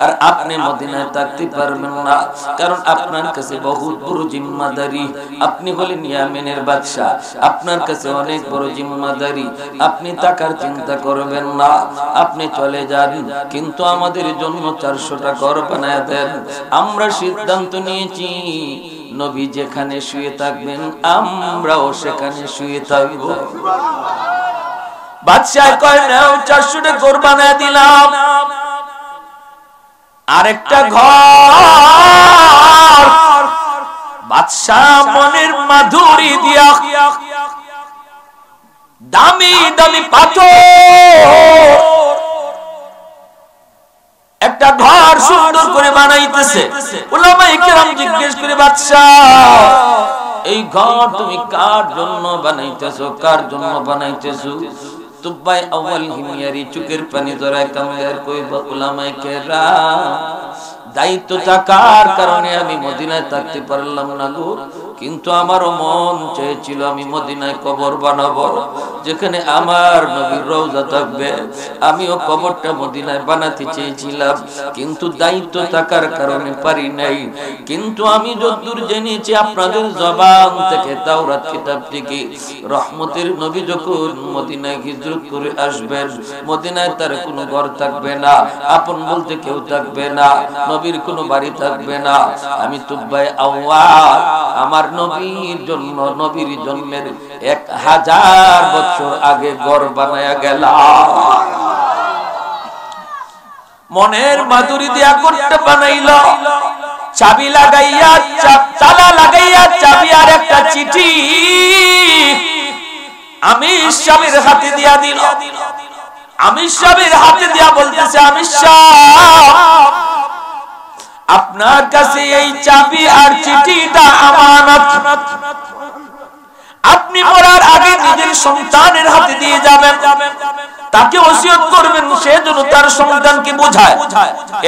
আর আপনি মদিনায় থাকতে পারবেন না, কারণ আপনার কাছে বহুত বড় জিম্মাদারি। আপনি হলেন ইয়ামেনের বাদশা, আপনার কাছে অনেক বড় জিম্মাদারি। আপনি টাকার চিন্তা করবেন না, আপনি চলে যান, কিন্তু আমাদের জন্য 400টা ঘর বানায় দেন। আমরা সিদ্ধান্ত নিয়েছি নবী যেখানে শুয়ে থাকবেন আমরাও সেখানে শুয়ে থাকব। বাদশা কয়, নাও 400টা ঘর বানায় দিলাম। আরেকটা ঘর বাদশা মনের মাধুরী দিয়া দামি দামি পাথর একটা ঘর সুন্দর করে বানাইতেছে। উলামায়ে কেরাম জিজ্ঞেস করে, বাদশা এই ঘর তুমি কার জন্য বানাইতেছো, কার জন্য বানাইতেছো? তুবাই আউয়াল হিমিয়ারি চোখের পানি ধরায় কামায়ার কইবা, উলামায়ে কেরাম দায়িত্ব থাকার কারণে আমি মদিনায় থাকতে পারলাম না গো, কিন্তু আমারও মন চেয়েছিল আমি মদিনায় কবর বানাবো, যেখানে আমার নবীর রওজা থাকবে। আমিও কবরটা মদিনায় বানাতে চেয়েছিলাম, কিন্তু দায়িত্ব থাকার কারণে পারি নাই। কিন্তু আমি যতদূর জেনেছি আপনাদের জবান থেকে, তাওরাত কিতাব থেকে, রহমতের নবী যখন মদিনায় হিজরত করে আসবেন, মদিনায় তার কোনো ঘর থাকবে না, আপন বলতে কেউ থাকবে না, নবীর কোনো বাড়ি থাকবে না। আমি তুবাই আউয়াল আমার আমার নবীর জন্য নবীর জন্মের 1000 বছর আগে ঘর বানায়া গেলাম। মনের মাধুরী দিয়া করতে বানাইলো, চাবি লাগাইয়া তালা লাগাইয়া চাবি আর একটা চিঠি আমির সাহেবের হাতে দিয়া দিল। আমির সাহেবের হাতে দিয়া বলতেছে, আমির সাহেব আপনার কাছে এই চাবি আর চিঠিটা আমানত, আপনি মরার আগে নিজের সন্তানের হাতে দিয়ে যাবেন, তাকে ওসিয়ত করবেন সে যেন তার সন্তানকে বোঝায়।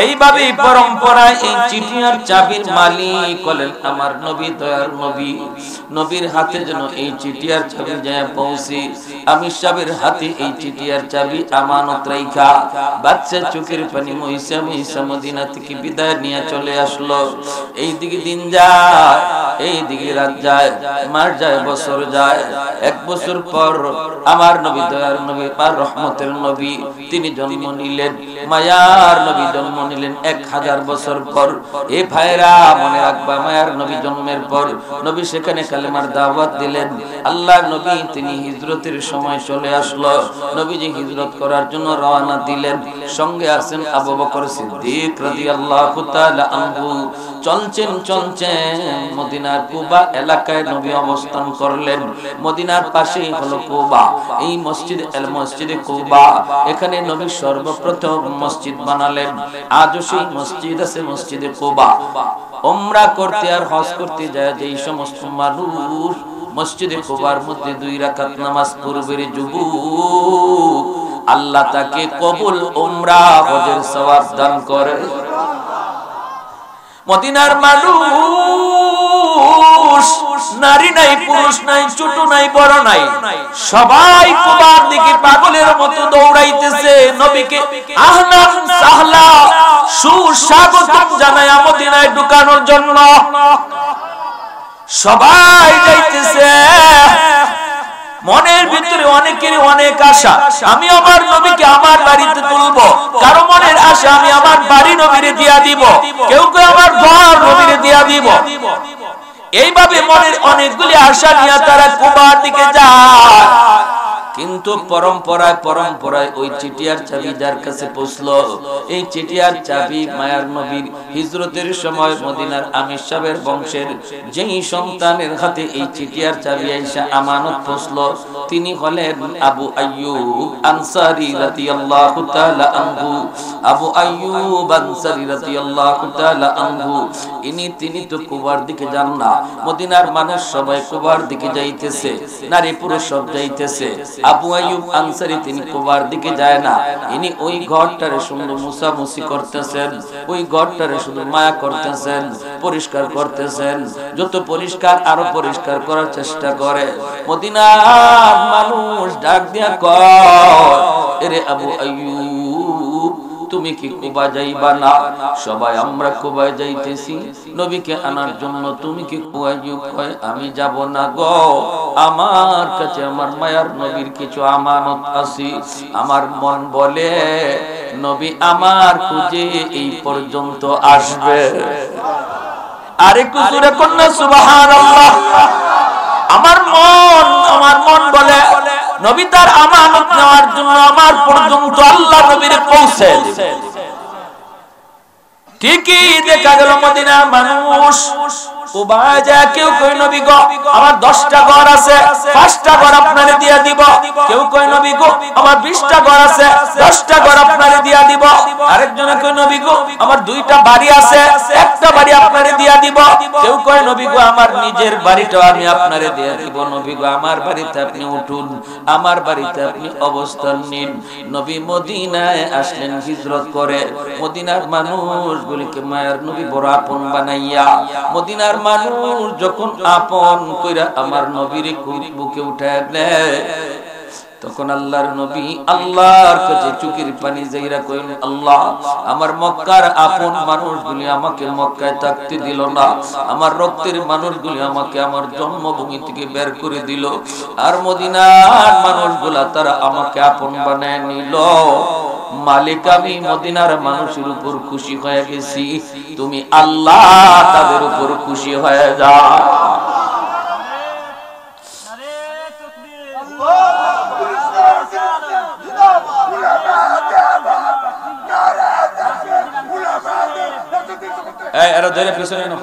এইভাবে পরম্পরায় এই চিঠি আর চাবির মালিক হলেন আমার নবী, দয়ার নবী। নবীর হাতে যেন এই চিঠি আর চাবি যায় পৌঁছে। আমির সাহেবের হাতে এই চিঠি আর চাবি আমানত রাইখা বাচ্চা চোখের পানি মহিষা মহিষা মদিনা থেকে বিদায় নিয়ে চলে আসলো। এই দিকে দিন যায়, এই দিকে রাত যায়, মাস যায়, বছর যায়। 1 বছর পর আমার নবী, দয়ার নবী, পার রহমতের নবী তিনি জন্ম নিলেন। মায়ার নবী জন্ম নিলেন 1000 বছর পর। এ ভাইরা মনে রাখবা, মায়ার নবী জন্মের পর নবী সেখানে কালেমার দাওয়াত দিলেন। আল্লাহর নবী তিনি হিজরতের সময় চলে আসলো। নবীজি হিজরত করার জন্য রওনা দিলেন। সঙ্গে আছেন আবু বকর সিদ্দিক রাদিয়াল্লাহু তাআলা আনহু। চলছেন মদিনার কুবা এলাকায় নবী অবস্থান করলেন। মদিনার পাশেই হলো কুবা। এই মসজিদে কুবা, এখানে নবী সর্বপ্রথম মসজিদ বানালেন। আজও সেই মসজিদ আছে, মসজিদে কুবা। উমরা করতে আর হজ করতে যায় যেই সমস্ত মানুষ মসজিদে কুবার মধ্যে 2 রাকাত নামাজ পড়বে যুবক, আল্লাহ তাকে কবুল উমরা হজের সওয়াব দান করে। মদিনার মানুষ নারী নাই, পুরুষ নাই, ছোট নাই, বড় নাই, সবাই কুবার দিকে পাগলের মতো দৌড়াইতেছে নবীকে আহলান সাহলা সুস্বাগতম জানায় মদিনায় ঢুকানোর জন্য। সবাই যাইতেছে, মনের ভিতরে অনেকেরই অনেক আশা, আমি আমার নবীকে আমার বাড়িতে তুলবো। কারো মনের আশা আমি আমার বাড়ি নবীরে দিয়া দিব, কেউ কেউ আমার ঘর নবীরে দিয়া দিব। এইভাবে মনের অনেকগুলি আশা নিয়ে তারা কুবার দিকে যায়। কিন্তু পরম্পরায় ওই চিঠিয়ার চাবি যার কাছে পৌঁছলো, এই চিঠিয়ার চাবি মায়ার নবীর হিজরতের সময় মদিনার আমির সাহেবের বংশের যেই সন্তানের হাতে এই চিঠিয়ার চাবি আইসা আমানত পৌঁছলো, তিনি হলেন আবু আইয়ুব আনসারী রাদিয়াল্লাহু তাআলা আনহু। আবু আইয়ুব আনসারী রাদিয়াল্লাহু তাআলা আনহু তিনি তো কুবার দিকে যান না। মদিনার মানুষ সবাই কুবার দিকে যাইতেছে, নারী পুরুষ সব যাইতেছে। আবু আইয়ুব আনসারী তিনি কুবার দিকে যায় না। ইনি ওই ঘরটারে সুন্দর মুছামুছি করতেছেন, ওই ঘরটারে শুধু মায়া করতেছেন, পরিষ্কার করতেছেন। যত পরিষ্কার আরো পরিষ্কার করার চেষ্টা করে। মদিনার মানুষ ডাক দিয়া কয়, এরে আবু আইয়ুব তুমি কি কুবা যাইবা না? সবাই আমরা কুবা যাইতেছি নবীকে আনার জন্য, তুমি কি কুবা যাইব? কয় আমি যাব না গো, আমার কাছে আমার মায়ার নবীর কিছু আমানত আছে। আমার মন বলে নবী আমার খুঁজে এই পর্যন্ত আসবে। আরে কুজুরে কন্যা সুবহানাল্লাহ। আমার মন বলে নবী তার আমানত নেওয়ার জন্য আমার পর্যন্ত আল্লাহ নবীর পৌঁছে দিবে। ঠিকই দেখা গেল মদিনার মানুষ কুবা যায়, কেউ কই নবী গো আমার 10টা ঘর আছে, 5টা ঘর আপনারে দিয়া দিব। কেউ কই নবী গো আমার 20টা ঘর আছে, 10টা ঘর আপনারে দিয়া দিব। আরেকজনে কই নবী গো আমার 2টা বাড়ি আছে, 1টা বাড়ি আপনারে দিয়া দিব। কেউ কই নবী গো আমার নিজের বাড়িটা আমি আপনারে দিয়া দিব। নবী গো আমার বাড়িতে আপনি উঠুন, আমার বাড়িতে আপনি অবস্থান নিন। নবী মদিনায় আসলেন হিজরত করে। মদিনার মানুষগুলিকে মায়ার নবী বড় আপন বানাইয়া, মদিনার মানুষ যখন আপন কইরা আমার নবীর বুকে উঠায় নেয়, তখন আল্লাহর নবী আল্লাহর কাছে চোখের পানি যাইরা কইলেন, আল্লাহ আমার মক্কার আপন মানুষগুলি আমাকে মক্কায় থাকতে দিল না, আমার রক্তের মানুষগুলি আমাকে আমার জন্মভূমি থেকে বের করে দিল, আর মদিনার মানুষগুলা তারা আমাকে আপন বানায় নিল। মালিক আমি মদিনার মানুষের উপর খুশি হয়ে গেছি, তুমি আল্লাহ তাদের উপর খুশি হয়ে যাও। এই এরা ধরে পিছনে নাও,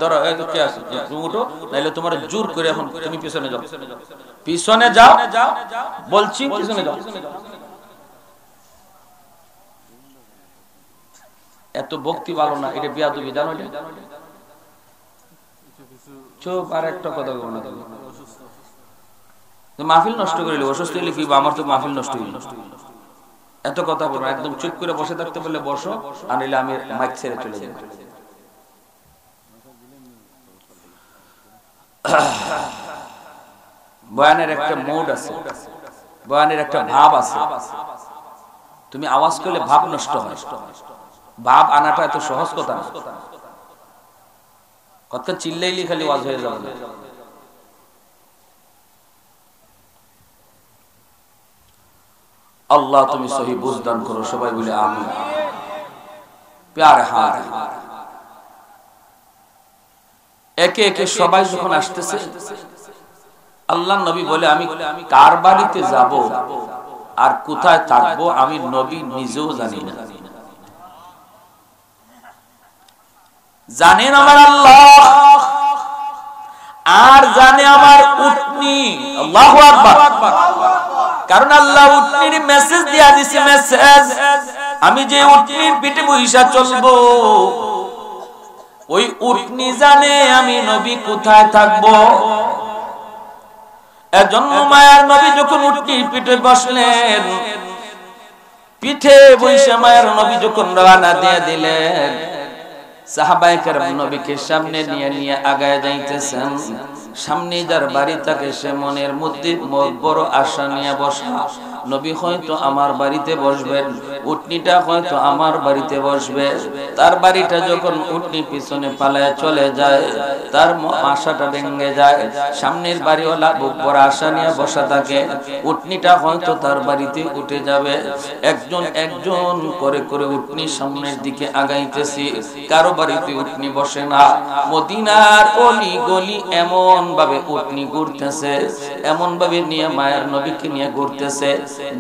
ধরো কে আছে তুমি উঠো, নাইলে তোমার জোর করে এখন তুমি পিছনে যাও, পিছনে যাও বলছি, পিছনে যাও। এত ভক্তি ভালো না, এটা বিয়াদবি জানো? চুপ, আর একটা কথা বলবো না, মাহফিল নষ্ট করিলি, অসুস্থ হইলে কি আমার তো মাহফিল নষ্ট হইল। এত কথা বলবো, একদম চুপ করে বসে থাকতে বললে বসো, আর নিলে আমি মাইক ছেড়ে চলে যাই। বয়ানের একটা মুড আছে, বয়ানের একটা ভাব আছে, তুমি আওয়াজ করলে ভাব নষ্ট হয়। ভাব আনাটা এত সহজ কথা না, কথা চিল্লাইলি খালি ওয়াজ হয়ে যাবে। আল্লাহ তুমি সহি বুঝ দান করো, সবাই বলে আমিন। প্যারে হাত একে একে সবাই যখন আসতেছে, আল্লাহ নবী বলে আমি কার বাড়িতে যাব আর কোথায় থাকবো আমি নবী নিজেও জানি না। জানেন আমার আল্লাহ, আর জানে আমার উটনি। আল্লাহু আকবার। কারণ আল্লাহ উটনির মেসেজ দিয়া দিছে, মেসেজ আমি যে উটনির পিঠে বইসা চলবো, ওই উটনি জানে আমি নবী কোথায় থাকবো। এজন্য মায়ার নবী যখন উটনির পিঠে বসলেন, পিঠে বইসা মায়ার নবী যখন রওনা দিয়ে দিলেন, সাহাবায়ে কেরাম নবীকে সামনে নিয়ে নিয়ে আগায় যাইতেছেন। সামনে যার বাড়ি থাকে সে মনের মধ্যে বড় আশা নিয়ে বসা, নবী হয়তো আমার বাড়িতে বসবেন, উটনিটা হয়তো আমার বাড়িতে বসবে। তার বাড়িটা যখন উটনি পিছনে পালায় চলে যায়, তার আশাটা ভেঙে যায়। সামনের বাড়িওয়ালা বুক ভরা আশা নিয়ে বসা থাকে, উটনিটা হয়তো তার বাড়িতে উঠে যাবে। একজন একজন করে করে উটনি সামনের দিকে আগাইতেছি, কারো বাড়িতে উটনি বসে না। মদিনার অলি গলি এমন ভাবে উটনি ঘুরতেছে, এমন ভাবে নিয়ে মায়ের নবীকে নিয়ে ঘুরতেছে,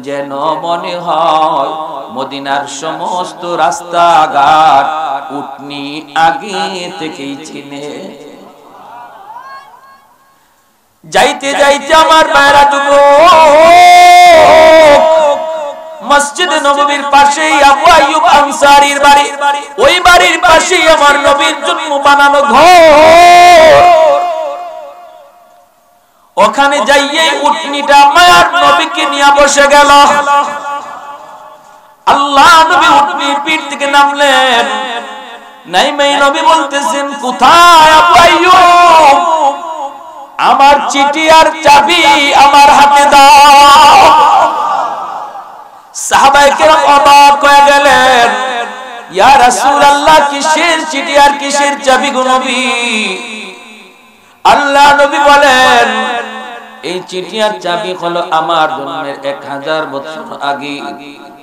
যেন মনে হয় মদিনার সমস্ত রাস্তাঘাট উটনি আগে থেকেই চিনে। যাইতে যাইতে আমার মায়েরা যুবক, মসজিদে নববীর পাশেই আবু আইয়ুব আনসারীর বাড়ি, ওই বাড়ির পাশেই আমার নবীর জন্য বানানো ঘর। ওখানে যাইয়ে উটনিটা মায়ার নবীকে নিয়ে বসে গেল। আল্লাহ নবী উটনির পিঠ থেকে নামলেন, নাইমাই নবী বলতেছেন, কোথায় আবু আইয়ুব? আমার চিঠি আর চাবি আমার হাতে দাও। সাহাবায়ে কেরাম অবাক হয়ে গেলেন, ইয়া রাসূলুল্লাহ, কিসের চিঠি আর কিসের চাবি গো নবী? আল্লাহ নবী বলেন, এই চিঠি আর চাবি হলো আমার জন্মের 1000 বছর আগে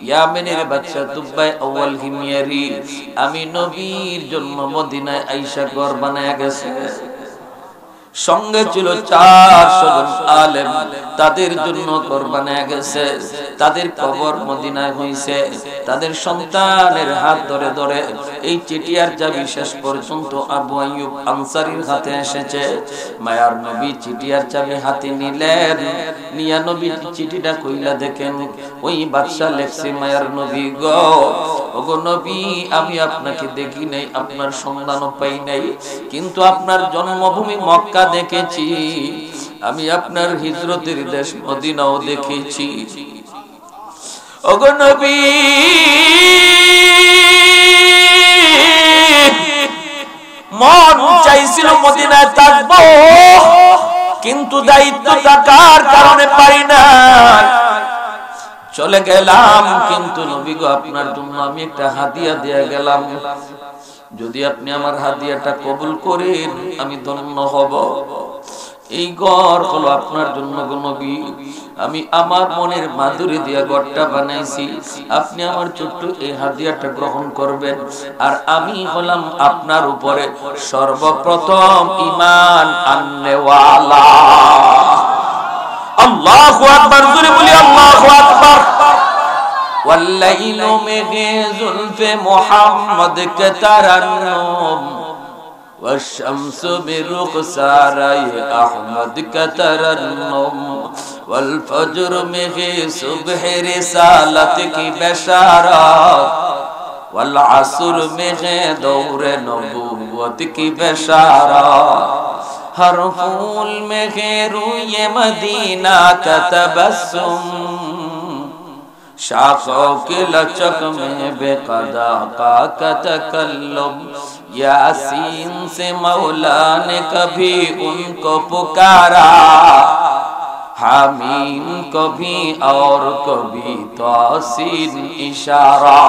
ইয়ামেনের বাদশা তুবাই আউয়াল হিময়ারি আমি নবীর জন্ম মদিনায় আয়েশা ঘর বানায়া গেছে। সঙ্গে ছিল 400 জন আলেম, তাদের জন্য ঘর বানায়া গেছে। তাদের কবর মদিনায় হইছে। তাদের সন্তানের হাত ধরে ধরে এই চিঠি আর চাবি শেষ পর্যন্ত আবু আইয়ুব আনসারীর হাতে এসেছে। মায়ার নবী চিঠি আর চাবি হাতে নিলেন, নিয়া নবী চিঠিটা কইলা দেখেন, ওই বাদশা লেখছে, মায়ার নবী গো, ওগো নবী, আমি আপনাকে দেখি নাই, আপনার সন্ধানও পাই নাই, কিন্তু আপনার জন্মভূমি মক্কা দেখেছি, আমি আপনার হিজরতের দেশ মদিনাও দেখেছি। ওগো নবী, মন চাইছিল মদিনায় থাকবো, কিন্তু দায়িত্ব থাকার কারণে পারি না, চলে গেলাম। কিন্তু নবী গো, আপনার জন্য আমি একটা হাদিয়া দিয়ে গেলাম, যদি আপনি আমার হাদিয়াটা কবুল করেন আমি ধন্য হব। এই ঘর হলো আপনার জন্য গো নবী, আমি আমার মনের মাধুরী দিয়া ঘরটা বানাইছি, আপনি আমার ছোট্ট এই হাদিয়াটা গ্রহণ করবেন। আর আমি হলাম আপনার উপরে সর্বপ্রথম ঈমান আননেওয়ালা। আল্লাহু আকবার, জোরে বলি আল্লাহু আকবার। والليل में जुल्फ मोहम्मद के तरन्नुम والشمس برخسار احمد का तरन्नुम والفجر में सुबह रिसालत की बशारत والعصر में दौर नबूवत की बशारत हर फूल में रूए मदीना का तबस्सुम शाखों के लचक में बेक़दा का तकल्लुम यासीन से मौला ने कभी उनको पुकारा हामीम कभी और कभी तासीन इशारा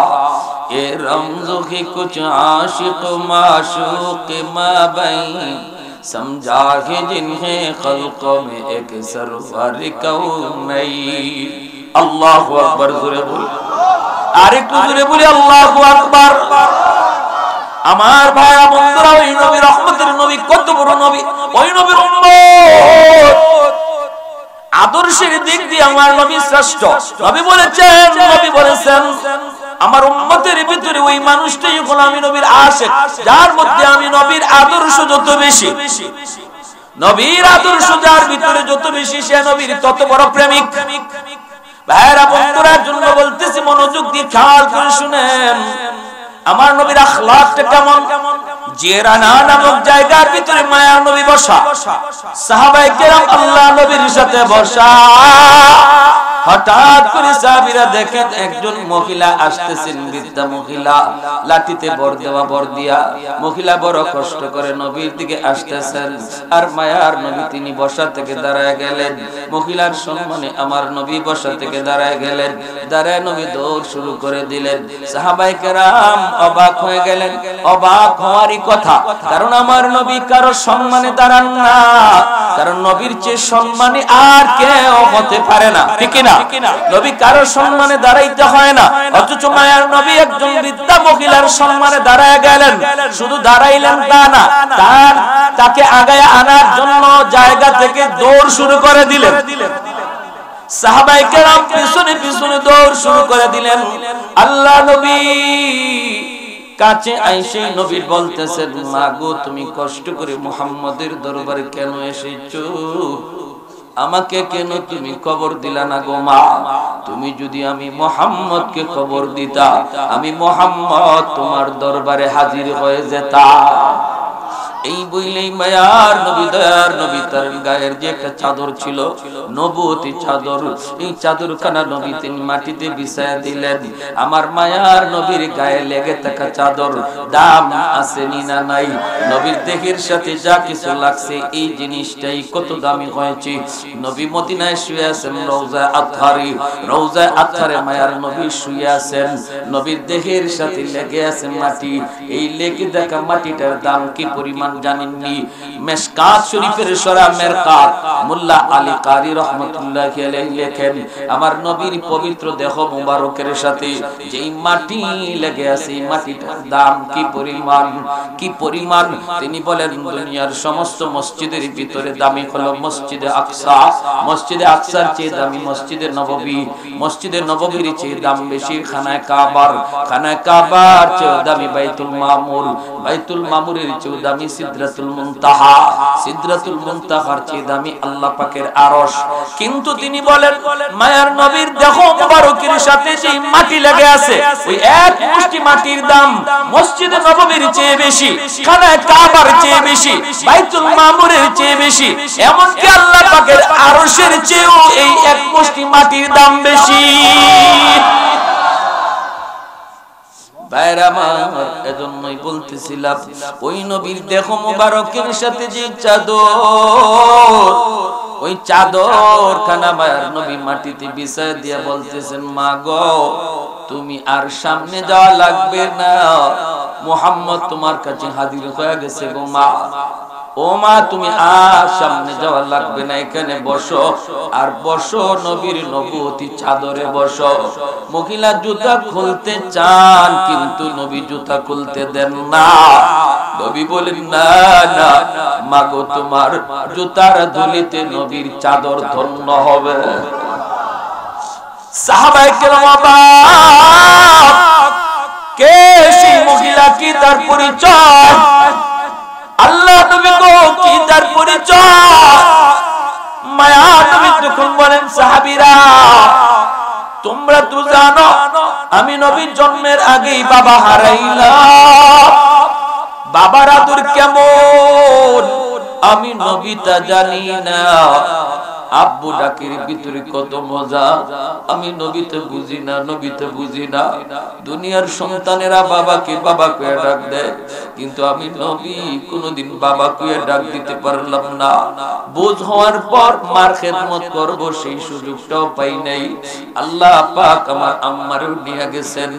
ये रमज़ की कुछ आशिक माशूक माबैन समझा कि जिन्हें खल्क़ में एक सरवर कौनैन अल्लाहु আকবার জোরে বলি আর একটু জোরে বলি আল্লাহু আকবার আমার ভাইরা বন্ধুরা ওই নবী রহমতের নবী কত বড় নবী ওই নবীর উম্মত আদর্শের দিক দিয়ে আমার নবী শ্রেষ্ঠ নবী বলেছেন আমার উম্মতের ভিতরে ওই মানুষটাই হলো আমি নবীর আশিক যার মধ্যে আমি নবীর আদর্শ যত বেশি নবীর আদর্শ যার ভিতরে যত বেশি সে নবীর তত বড় প্রেমিক ভাইরা বন্ধুরা জন্য বলতেছি মনোযোগ দিয়ে খেয়াল করে শুনেন আমার নবীর আখলাকটা কেমন জিরানা নামক জায়গার ভিতরে মায়ার নবী বসা সাহাবায়ে কেরাম আল্লাহ নবীর সাথে বসা হঠাৎ করে সাহাবীরা দেখেন একজন মহিলা আসতেছেন বৃদ্ধা মহিলা লাঠিতে বর দিয়া মহিলা বড় কষ্ট করে নবীর দিকে আসতেছেন আর মায়ার নবী তিনি বসা থেকে দাঁড়ায় গেলেন মহিলার সম্মানে আমার নবী বসা থেকে দাঁড়ায় গেলেন দাঁড়ায় নবী দৌড় শুরু করে দিলেন সাহাবায়ে কেরাম অবাক হয়ে গেলেন অবাক হওয়ারই কথা কারণ আমার নবী কারো সম্মানে দাঁড়ান না কারণ নবীর চেয়ে সম্মানী আর কেউ হতে পারে না ঠিক না নবী কারো সম্মানে দাঁড়াইতে হয় না অথচ মায়ার নবী একজন বৃদ্ধা মহিলার সম্মানে দাঁড়ায় গেলেন শুধু দাঁড়াইলেন তা না তাকে আগায় আনার জন্য জায়গা থেকে দৌড় শুরু করে দিলেন সাহাবায়ে কেরাম পিছনে পিছনে দৌড় শুরু করে দিলেন আল্লাহ নবী কাছে আইসে নবী বলতেছেন মা গো তুমি কষ্ট করে মুহাম্মাদের দরবারে কেন এসেছো আমাকে কেন তুমি খবর দিলা না গো মা তুমি যদি আমি মুহাম্মদকে খবর দিতা আমি মুহাম্মদ তোমার দরবারে হাজির হয়ে যেতাম এই বইলেই মায়ার নবী দয়ার নবী তার গায়ের যে একটা চাদর ছিল নবুয়তি চাদর এই চাদরখানা নবী তিনি মাটিতে বিছায়া দিলেন আমার মায়ার নবীর গায়ে লেগে থাকা চাদর দাম আছে না নাই নবীর দেহের সাথে যা কিছু লাগছে এই জিনিসটাই কত দামি হয়েছে নবী মদিনায় শুয়ে আছেন রওজা আতহারে মায়ার নবী শুয়ে আছেন নবীর দেহের সাথে লেগে আছে মাটি এই লেগে থাকা মাটিটার দাম কি পরিমাণ জানেননি মিশকাত শরীফের সূরা মিরকাত মোল্লা আলী কারি রাহমাতুল্লাহি আলাইহি লেখেন আমার নবীর পবিত্র দেহ মুবারকের সাথে যেই মাটি লেগে আছে এই মাটিটার দাম কি পরিমাণ তিনি বলেন দুনিয়ার সমস্ত মসজিদের ভিতরে দামি হলো মসজিদে আকসার চেয়ে দামি মসজিদে নববীর চেয়ে দাম বেশি খানায়ে কাবার চেয়ে দামি বাইতুল মামুরের চেয়ে দামি সিদরাতুল মুনতাহার চেয়ে দামি আল্লাহ পাকের আরশ কিন্তু তিনি বলেন মায়ার নবীর দেহ মুবারকের সাথে যে মাটি লেগে আছে ওই এক মুষ্টি মাটির দাম মসজিদে নববীর চেয়ে বেশি খানায়ে কাবার চেয়ে বেশি বাইতুল মামুরের চেয়ে বেশি এমনকি আল্লাহ পাকের আরশের চেয়েও এই এক মুষ্টি মাটির দাম বেশি এজন্যই বলতেছিলাম ওই নবীর দেহ মুবারকের সাথে যে চাদর ওই চাদর খানা মায়ার নবী মাটিতে বিছায় দিয়া বলতেছেন মা গো তুমি আর সামনে যাওয়া লাগবে না মুহাম্মদ তোমার কাছে হাজির হয়ে গেছে গো মা ও মা তুমি আর সামনে যাওয়া লাগবে না এখানে বসো আর বসো নবীর নবুয়তি চাদরে বসো মহিলা জুতা খুলতে চান কিন্তু নবী জুতা খুলতে দেন না নবী বলেন না না মাগো তোমার জুতার ধুলিতে নবীর চাদর ধন্য হবে সাহাবায়ে কেরাম অবাক, কে সেই মহিলা, কি তার পরিচয়? আল্লাহ নবী গো, কি তার পরিচয়? মায়া নবী তখন বলেন, সাহাবীরা তোমরা তো জানো আমি নবীর জন্মের আগেই বাবা হারাইলাম। বাবার আদর কেমন আমি নবী তা জানি না। আব্বু ডাকের ভিতরে কত মজা আমি নবীতে বুঝি না, নবীতে বুঝি না। দুনিয়ার সন্তানেরা বাবাকে বাবা কয়ে ডাক দেয়, কিন্তু আমি নবী কোনোদিন বাবা কয়ে ডাক দিতে পারলাম না। বোঝ হওয়ার পর মার খেদমত করব সেই সুযোগটাও পাই নাই। আল্লাহ পাক আমার আম্মারও নিয়ে গেছেন।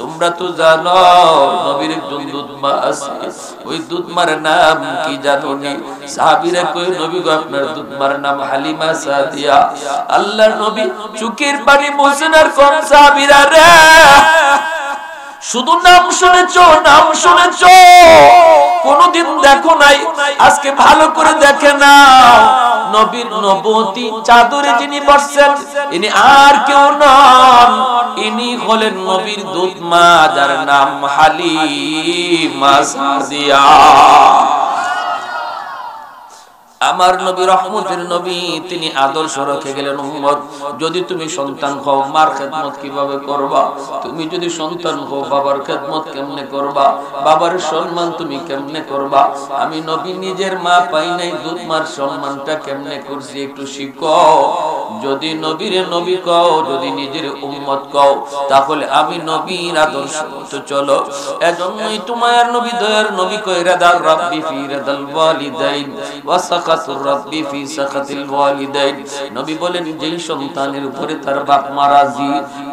তোমরা তো জানো নবীর একজন দুধমা আছে, ওই দুধমার নাম কি জানো নি? সাহাবীরা কই, নবী গো আপনার দুধমার নাম হালিমা সাদিয়া। আল্লাহর নবী চুকের পানি মুছেন আর কোন সাহাবীরা রে, শুধু নাম শুনেছো, নাম শুনেছো, কোনদিন দেখো নাই, আজকে ভালো করে দেখে নাও। নবীর নবতী চাদরে যিনি বসছেন ইনি আর কেউ নন, ইনি হলেন নবীর দুধমা, যার নাম হালিমা সাদিয়া। আমার নবী রহমতের নবী, তিনি আদর্শ রেখে গেলেন, উম্মত যদি তুমি সন্তান হও মার খেদমত কিভাবে করবা? তুমি যদি সন্তান হও বাবার খেদমত কেমনে করবা? বাবার সম্মান তুমি কেমনে করবা? আমি নবী নিজের মা পাই নাই, দুধ মার সম্মানটা কেমনে করছি একটু শিখো। যদি নবীর নবী কও, যদি নিজের উম্মত কও, তাহলে আমি নবীর আদর্শ মতো চলো। এজন্যই তোমার নবী দয়ার নবী কই, রাদাল রাব্বি ফি রাদাল ওয়ালিদাইন ওয়া সাকাতুর রাব্বি ফি সাকাতিল ওয়ালিদাইন। নবী বলেন, যেই সন্তানের উপরে তার বাপ মা রাজি,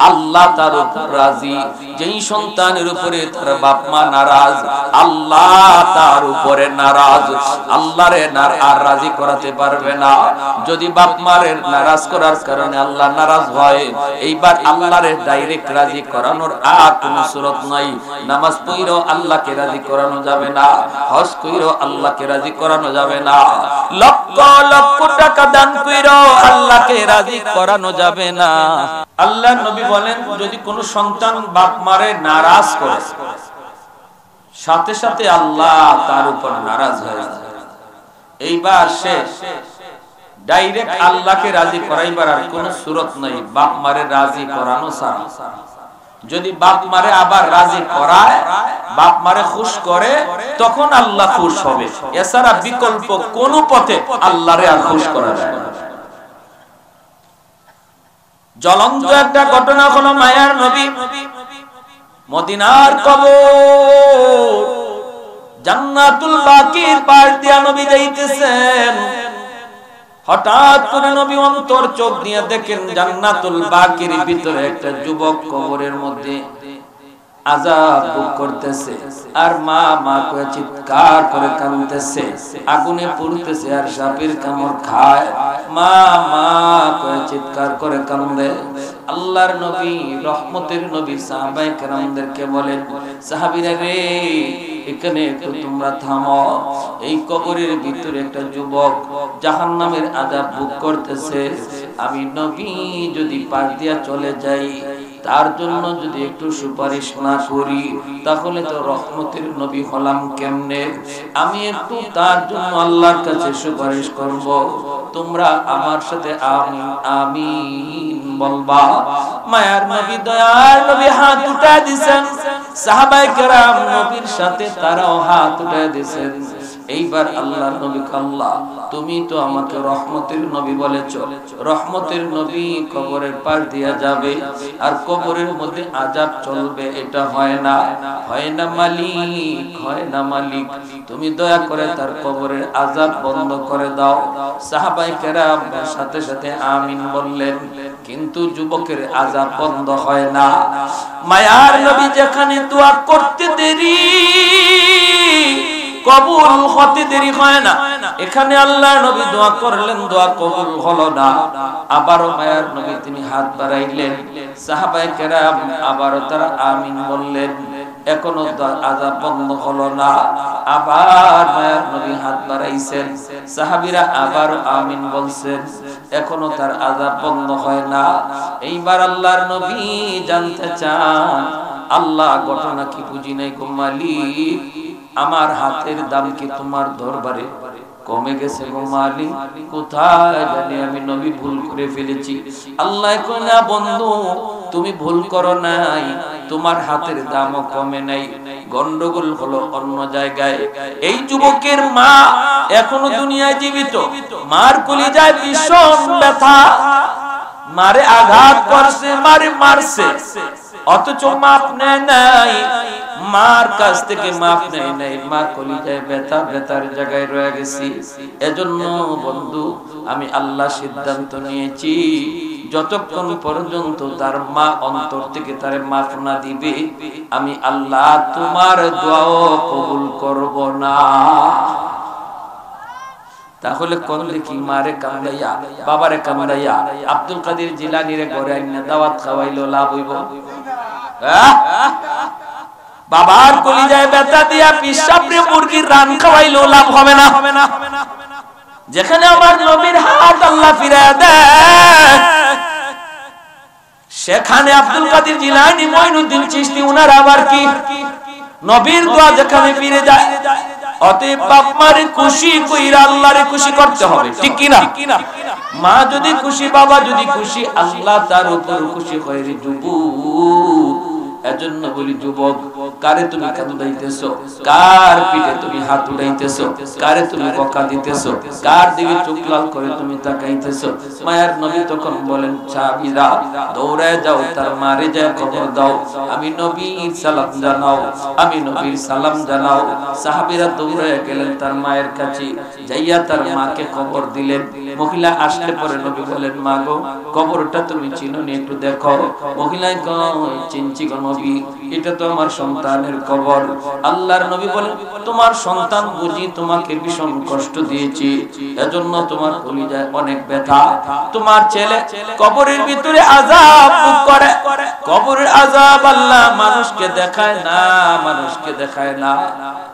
আল্লাহ তার উপর রাজি। যেই সন্তানের উপরে তার বাপ মা নারাজ, আল্লাহ তার উপরে নারাজ। আল্লাহরে আর রাজি করাতে পারবে না। যদি বাপ মারে নারাজ করার কারণে আল্লাহ নারাজ হয়, এইবার আল্লাহরে ডাইরেক্ট রাজি করানোর আর কোনো সুরত নাই। নামাজ পড়িও আল্লাহকে রাজি করানো যাবে না, হজ কইরো আল্লাহকে রাজি করানো যাবে না, লক্ষ লক্ষ টাকা দান কইরো আল্লাহকে রাজি করানো যাবে না। আল্লাহর নবী বলেন, যদি কোনো সন্তান বাপ মারে নারাজ করে, সাথে সাথে আল্লাহ তার উপর নারাজ হয়ে যায়। এইবার সে ডাইরেক্ট আল্লাহকে রাজি করাইবার আর কোন সুরত নাই, বাপ মারে রাজি করানো ছাড়া। যদি বাপ মারে আবার রাজি করায়, বাপ মারে খুশ করে, তখন আল্লাহ খুশ হবে। এছাড়া বিকল্প কোন পথে আল্লাহরে আর খুশ করা যায় না। জ্বলন্ত একটা ঘটনা হলো, মায়ার নবী মদিনার কবর জান্নাতুল বাকির পাশ দিয়া নবী যাইতেছেন। হঠাৎ করে নবী অন্তর চোখ দিয়ে দেখেন জান্নাতুল বাকির ভিতরে একটা যুবক কবরের মধ্যে আযাব ভোগ করতেছে, আর মা মা করে চিৎকার করে কাঁদতেছে, আগুনে পুড়তেছে আর সাপের কামড় খায়, মা মা করে চিৎকার করে কাঁদে। আল্লাহর নবী রহমতের নবী সাহাবায়ে কেরামদেরকে বলেন, সাহাবীরা রে, এখানে একটু তোমরা থামো। এই কবরের ভিতরে একটা যুবক জাহান্নামের আযাব ভোগ করতেছে। আমি নবী যদি পাশ দিয়া চলে যাই, তার জন্য যদি একটু সুপারিশ না করি, তাহলে তো রহমতের নবী হলাম কেমনে? আমি একটু তার জন্য আল্লাহর কাছে সুপারিশ করব, তোমরা আমার সাথে আমিন আমিন বলবা। মায়ার নবী দয়ার নবী হাত উঠায় দিয়েছেন, সাহাবায়ে কেরাম নবীর সাথে তারাও হাত উঠায় দিয়েছেন। এইবার আল্লাহর নবী, আল্লাহ তুমি তো আমাকে রহমতের নবী বলেছো, রহমতের নবী কবরের পাশ দিয়া যাবে আর কবরের মধ্যে আযাব চলবে, এটা হয় না, হয় না মালিক, হয় না মালিক, তুমি দয়া করে তার কবরের আযাব বন্ধ করে দাও। সাহাবায়ে কেরাম সাথে সাথে আমিন বললেন, কিন্তু যুবকের আযাব বন্ধ হয় না। মায়ার নবী যেখানে দোয়া করতে দেরি, কবুল হতে দেরি হয় না, এখানে আল্লাহর নবী দোয়া করলেন, দোয়া কবুল হলো না। আবারও মায়ার নবী তিনি হাত বাড়াইলেন, সাহাবায়ে কেরাম আবারও তারা আমিন বললেন। এখনো আযাব বন্ধ হলো না। আবার মায়ার নবী হাত বাড়াইছেন, সাহাবীরা আবার আমিন বলছেন, এখনো তার আযাব বন্ধ হয় না। এইবার আল্লাহর নবী জানতে চান, আল্লাহ ঘটনা কি বুঝি নাই গো মালিক, আমার হাতের দাম কি তোমার দরবারে কমে গেছে গো মালিক? কোথায় জানি আমি নবী ভুল করে ফেলেছি। আল্লাহ কয় না বন্ধু, তুমি ভুল করো নাই, তোমার হাতের দামও কমে নাই, গন্ডগোল হলো অন্য জায়গায়। এই যুবকের মা এখনো দুনিয়ায় জীবিত, মার কলিজায় ভীষণ ব্যথা, মারে আঘাত করছে, মারে মারছে, অথচ মাপ নেয় নাই, মার কাছ থেকে মাপ নেয় নাই। মা কলিজায় ব্যথা, ব্যথার জায়গায় রয়ে গেছি। এজন্য বন্ধু আমি আল্লাহ সিদ্ধান্ত নিয়েছি, যতক্ষণ পর্যন্ত তার মা অন্তর থেকে তারে মাফ না দিবে, আমি আল্লাহ তোমার দোয়াও কবুল করব না। তাহলে কোন দেখি মারে কামড়াইয়া, বাবারে কামড়াইয়া আব্দুল কাদের জিলানীরে ঘরে আইনা দাওয়াত খাওয়াইলো লাভ হইব? বাবার কলিজায় ব্যথা দিয়া পিসাবরে মুরগির রান খাওয়াইলো লাভ হবে না? যেখানে আমার নবীর হাত আল্লাহ ফিরায়া দেয়, সেখানে আব্দুল কাদের জিলানী, মঈনুদ্দিন চিশতি উনার আবার কি নবীর দোয়া যেখানে ফিরে যায়। অতএব বাপ মারে খুশি কইরা আল্লাহরে খুশি করতে হবে, ঠিক কি না? মা যদি খুশি, বাবা যদি খুশি, আল্লাহ তার উপর খুশি হয় রে যুবক। এজন্য বলি যুবক, কারে তুমি কাঁদাইতেছো, কার পিঠে তুমি হাত উঠাইতেছো, কারে তুমি বকা দিতেছো, কার দিকে চোখ লাল করে তুমি তাকাইতেছো? মায়ার নবী তখন বলেন, সাহাবীরা দৌড়ায় যাও, তার মারে যায় খবর দাও, আমি নবীর সালাম জানাও, আমি নবীর সালাম জানাও। সাহাবীরা দৌড়ায় গেলেন তার মায়ের কাছে, যাইয়া তার মাকে খবর দিলেন। মহিলা আসলে পরে নবী বলেন, মা গো, কবরটা তুমি চিনো নি, একটু দেখো। মহিলায় কয়, চিনছি গো নবী, এটা তো আমার সন্তানের কবর। আল্লাহর নবী বলেন, তোমার সন্তান বুঝি তোমাকে ভীষণ কষ্ট দিয়েছে, এজন্য তোমার কলিজায় অনেক ব্যথা। তোমার ছেলে কবরের ভিতরে আযাব ভোগ করে। কবরের আযাব আল্লাহ মানুষকে দেখায় না, মানুষকে দেখায় না,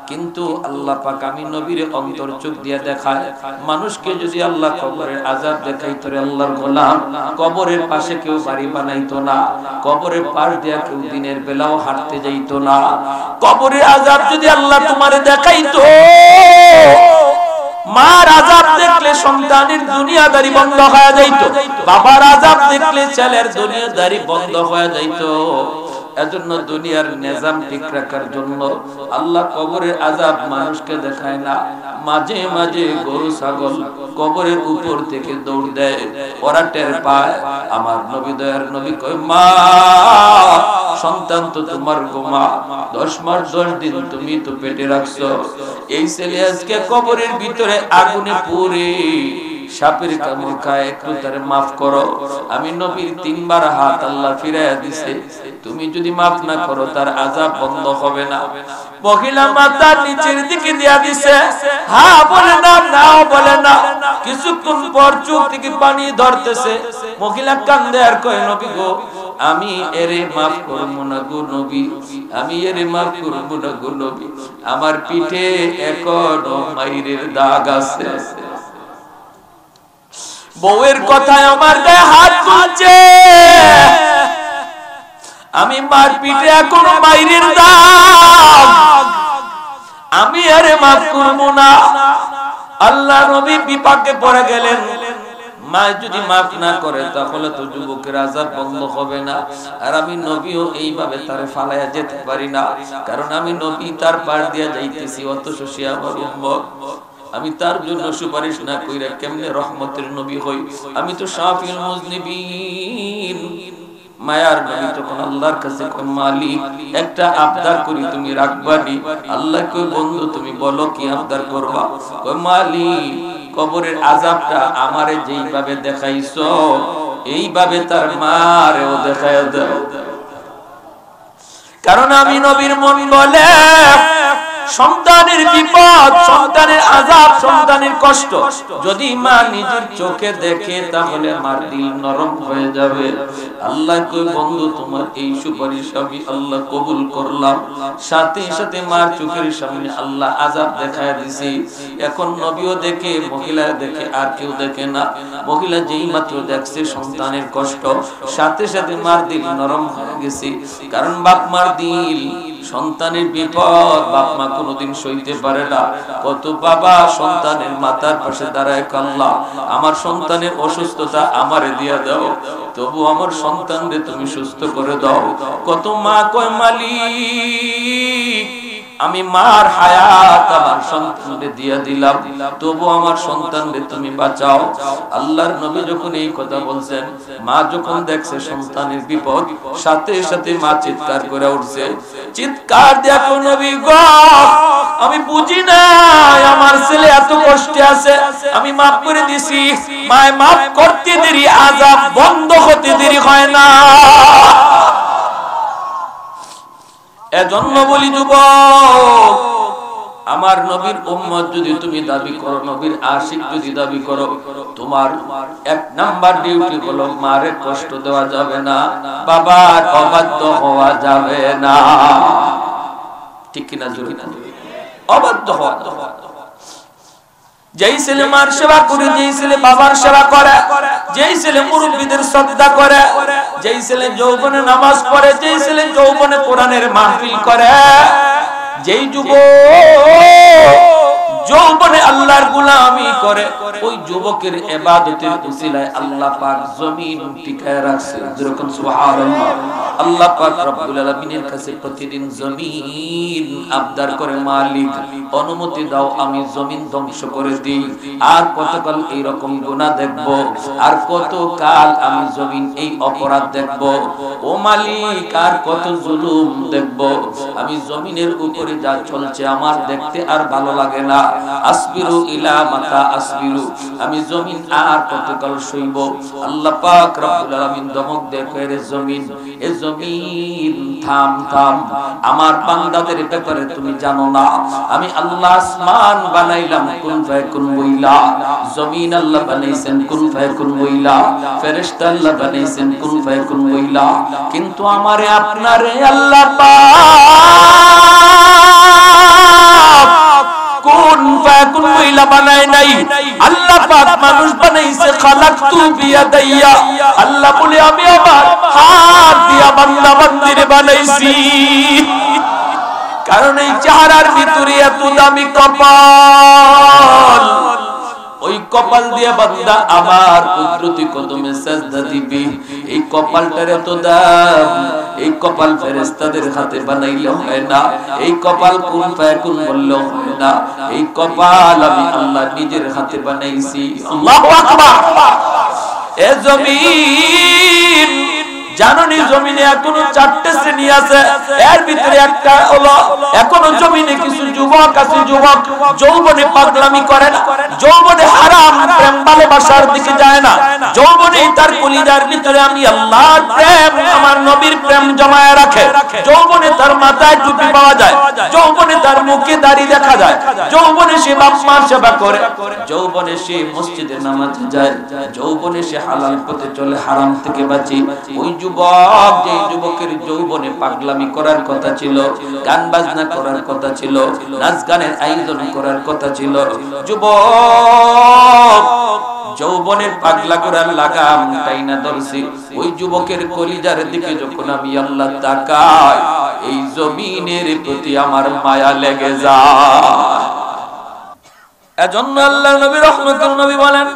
কিন্তু আল্লাহ পাক আমি নবীর অন্তর চোখ দিয়ে দেখায়। মানুষকে যদি আল্লাহ কবরের আযাব দেখাইতো রে আল্লাহর গোলাম, কবরের পাশে কেউ বাড়ি বানাইতো না, কবরের পাশ দিয়ে কেউ দিনের বেলাও হাঁটতে যাইতো না। কবরের আযাব যদি আল্লাহ তোমারে দেখাইতো, মার আযাব দেখলে সন্তানের দুনিয়াদারি বন্ধ হয়ে যাইতো, বাবার আযাব দেখলে ছেলের দুনিয়াদারি বন্ধ হয়ে যাইতো। এজন্য দুনিয়ার নিজাম ঠিক রাখার জন্য আল্লাহ কবরের আযাব মানুষকে দেখায় না। মাঝে মাঝে গরু ছাগল কবরের উপর থেকে দৌড় দেয়, ওরা টের পায়। আমার নবী দয়ার নবী কয়, মা সন্তান তো তোমার গোমা, 10 মাস 10 দিন তুমি তো পেটে রাখছো, এই ছেলে আজকে কবরের ভিতরে আগুনে পুড়ে সাপের কামড় খায়, একটু তারে মাফ করো। আমি নবীর 3 বার হাত আল্লাহ ফিরাইয়া দিছে, তুমি যদি মাফ না করো তার আযাব বন্ধ হবে না। মহিলা মাথার নিচের দিকে দিয়া দিছে, হ্যাঁ বলে না, নাও বলে না। কিছুক্ষণ পর চোখ থেকে পানি ধরতেছে, মহিলা কান্দে আর কয়, নবী গো, আমি এরে মাফ করব না গো নবী, আমি এরে মাফ করব না গো নবী, আমার পিঠে এখনো মাইরের দাগ আছে। বউয়ের কথায় আমার গায়ে হাত তুলছে, আমি মার পিঠে এখনো মাইরের দাগ, আমি আরে মাফ করব না। আল্লাহ নবী বিপাকে পড়ে গেলেন। মা যদি মাফ না করে তাহলে তো যুবকের আযাব বন্ধ হবে না। আর আমি নবীও এইভাবে তারে ফালায়া যেতে পারি না, কারণ আমি নবী তার পার দিয়া যাইতেছি, অথচ সে আমার উম্মত। আমি তার জন্য সুপারিশ না কইরা কেমনে রহমতের নবী হই? আমি তো শাফিউল মুজনিবিন। মায়ার নবী তখন আল্লাহর কাছে কয়, মালিক একটা আবদার করি, তুমি রাখবানি? আল্লাহ কয়, বন্ধু তুমি বলো কি আবদার করবা? কয়, মালিক কবরের আযাবটা আমারে যেইভাবে দেখাইছো এইভাবে তার মারেও দেখায় দাও, কারণ আমি নবীর মন বলে সন্তানের বিপদ, সন্তানের আযাব, সন্তানের কষ্ট যদি মা নিজের চোখে দেখে তাহলে মার দিল নরম হয়ে যাবে। আল্লাহ কই বন্ধু তোমার এই সুপারিশ আমি আল্লাহ কবুল করলাম। সাথে সাথে মার চোখের সামনে আল্লাহ আযাব দেখায় দিয়েছে। এখন নবীও দেখে, মহিলা দেখে, আর কেউ দেখে না। মহিলা যেই মাত্র দেখছে সন্তানের কষ্ট, সাথে সাথে মার দিল নরম হয়ে গেছে। কারণ বাপ মার দিল, সন্তানের বিপদ বাপ মা কোনোদিন সইতে পারে না। কত বাবা সন্তানের মাথার পাশে দাঁড়ায় আল্লাহ আমার সন্তানের অসুস্থতা আমারে দিয়া দাও, তবু আমার সন্তানরে তুমি সুস্থ করে দাও। কত মা কয় মালিক আমি মার হায়াত আমার সন্তানরে দিয়া দিলাম, তবু আমার সন্তানরে তুমি বাঁচাও। আল্লাহর নবী যখন এই কথা বলছেন, মা যখন দেখছে সন্তানের বিপদ, সাথে সাথে মা চিৎকার করে উঠছে। চিৎকার দেখো নবী গো, আমি বুঝি না আমার ছেলে এত কষ্টে আছে, আমি মাফ করে দিছি। মায় মাফ করতে দেরি, আযাব বন্ধ হতে দেরি হয় না। এজন্য বলি যুবক, আমার নবীর উম্মত যদি তুমি দাবি করো, নবীর আশিক যদি দাবি করো, তোমার এক নাম্বার ডিউটি হলো মারে কষ্ট দেওয়া যাবে না, বাবার অবাধ্য হওয়া যাবে না। ঠিক কিনা জোরে না? অবাধ্য হওয়া যাবে না। যেই ছেলে মার সেবা করে, যেই ছেলে বাবার সেবা করে, যেই ছেলে মুরব্বিদের শ্রদ্ধা করে, যেই ছেলে যৌবনে নামাজ পড়ে, যেই ছেলে যৌবনে কোরআনের মাহফিল করে, যেই যুবক যৌবনে আল্লাহর গোলামি করে, ওই যুবকের ইবাদতের উসিলায় আল্লাহ পাক জমিন টিকায় রাখছে। যেরকম সুবহানাল্লাহ, আল্লাহ পাক রব্বুল আলামিনের কাছে প্রতিদিন জমিন আবদার করে, মালিক অনুমতি দাও আমি জমিন ধ্বংস করে দিই। আর কতকাল এই রকম গুনাহ দেখব, আর কতকাল আমি জমিন এই অপরাধ দেখব। ও মালিক আর কত জুলুম দেখব, আমি জমিনের উপরে যা চলছে আমার দেখতে আর ভালো লাগে না। আসবিরু ইলা মাতা আসবিরু, আমি জমিন আর কতকাল সইব। আল্লাহ পাক রব্বুল আলামিন ধমক দেয়, রে জমিন, এ জমিন থাম থাম, আমার বান্দাদের ব্যাপারে তুমি জানো না, আমি আল্লাহ আসমান বানাইলাম কুন ফায়াকুন বইলা, জমিন আল্লাহ বানাইছেন কুন ফায়াকুন বইলা, ফেরেশতা আল্লাহ বানাইছেন কুন ফায়াকুন বইলা, কিন্তু আমারে আপনারে আল্লাহ পাক কোন ফায়াকুন বইলা বানায় নাই। আল্লাহ পাক মানুষ বানাইছে খালাকতু বিয়াদাইয়া, আল্লাহ বলে আমি আমার হাত দিয়া বান্দা বান্দিরে বানাইছি। কারণ এই চেহারার ভিতরে এত দামি কপাল, ওই কপাল দিয়ে বান্দা আমার কুদরতি কদমে সাজদা দিবে। এই কপালটার এত দাম, এই কপাল ফেরেশতাদের হাতে বানাইলে হয় না, এই কপাল কুন ফায়াকুন বললে হয় না, এই কপাল আমি আল্লাহ নিজের হাতে বানাইছি। আল্লাহু আকবার। এ জমিন জাননি, জমিনে এখনো 4টে শ্রেণী আছে, এর ভিতরে একটা হলো এখনো জমিনে কিছু যুবক আছে, যুবক যৌবনে পাগলামি করে না, যৌবনে হারাম প্রেম ভালোবাসার দিকে যায় না, যৌবনে তার কলিজার ভিতরে আমি আল্লাহর প্রেম আমার নবীর প্রেম জমায়ে রাখে, যৌবনে তার মাথায় টুপি পাওয়া যায়, যৌবনে তার মুখে দাড়ি দেখা যায়, যৌবনে সে বাপ মার সেবা করে, যৌবনে সে মসজিদে নামাজে যায়, যৌবনে সে হালাল পথে চলে, হারাম থেকে বাঁচে। ওই যুবক, যে যুবকের যৌবনে পাগলামি করার কথা ছিল, গান বাজনা করার কথা ছিল, নাচ গানের আয়োজন করার কথা ছিল, যুবক যৌবনের পাগলা করার লাগাম টাইনা ধরছি, ওই যুবকের কলিজার দিকে যখন আমি আল্লাহ তাকাই, এই জমিনের প্রতি আমার মায়া লেগে যায়। এজন্য আল্লাহ নবী রহমতুল নবী বলেন,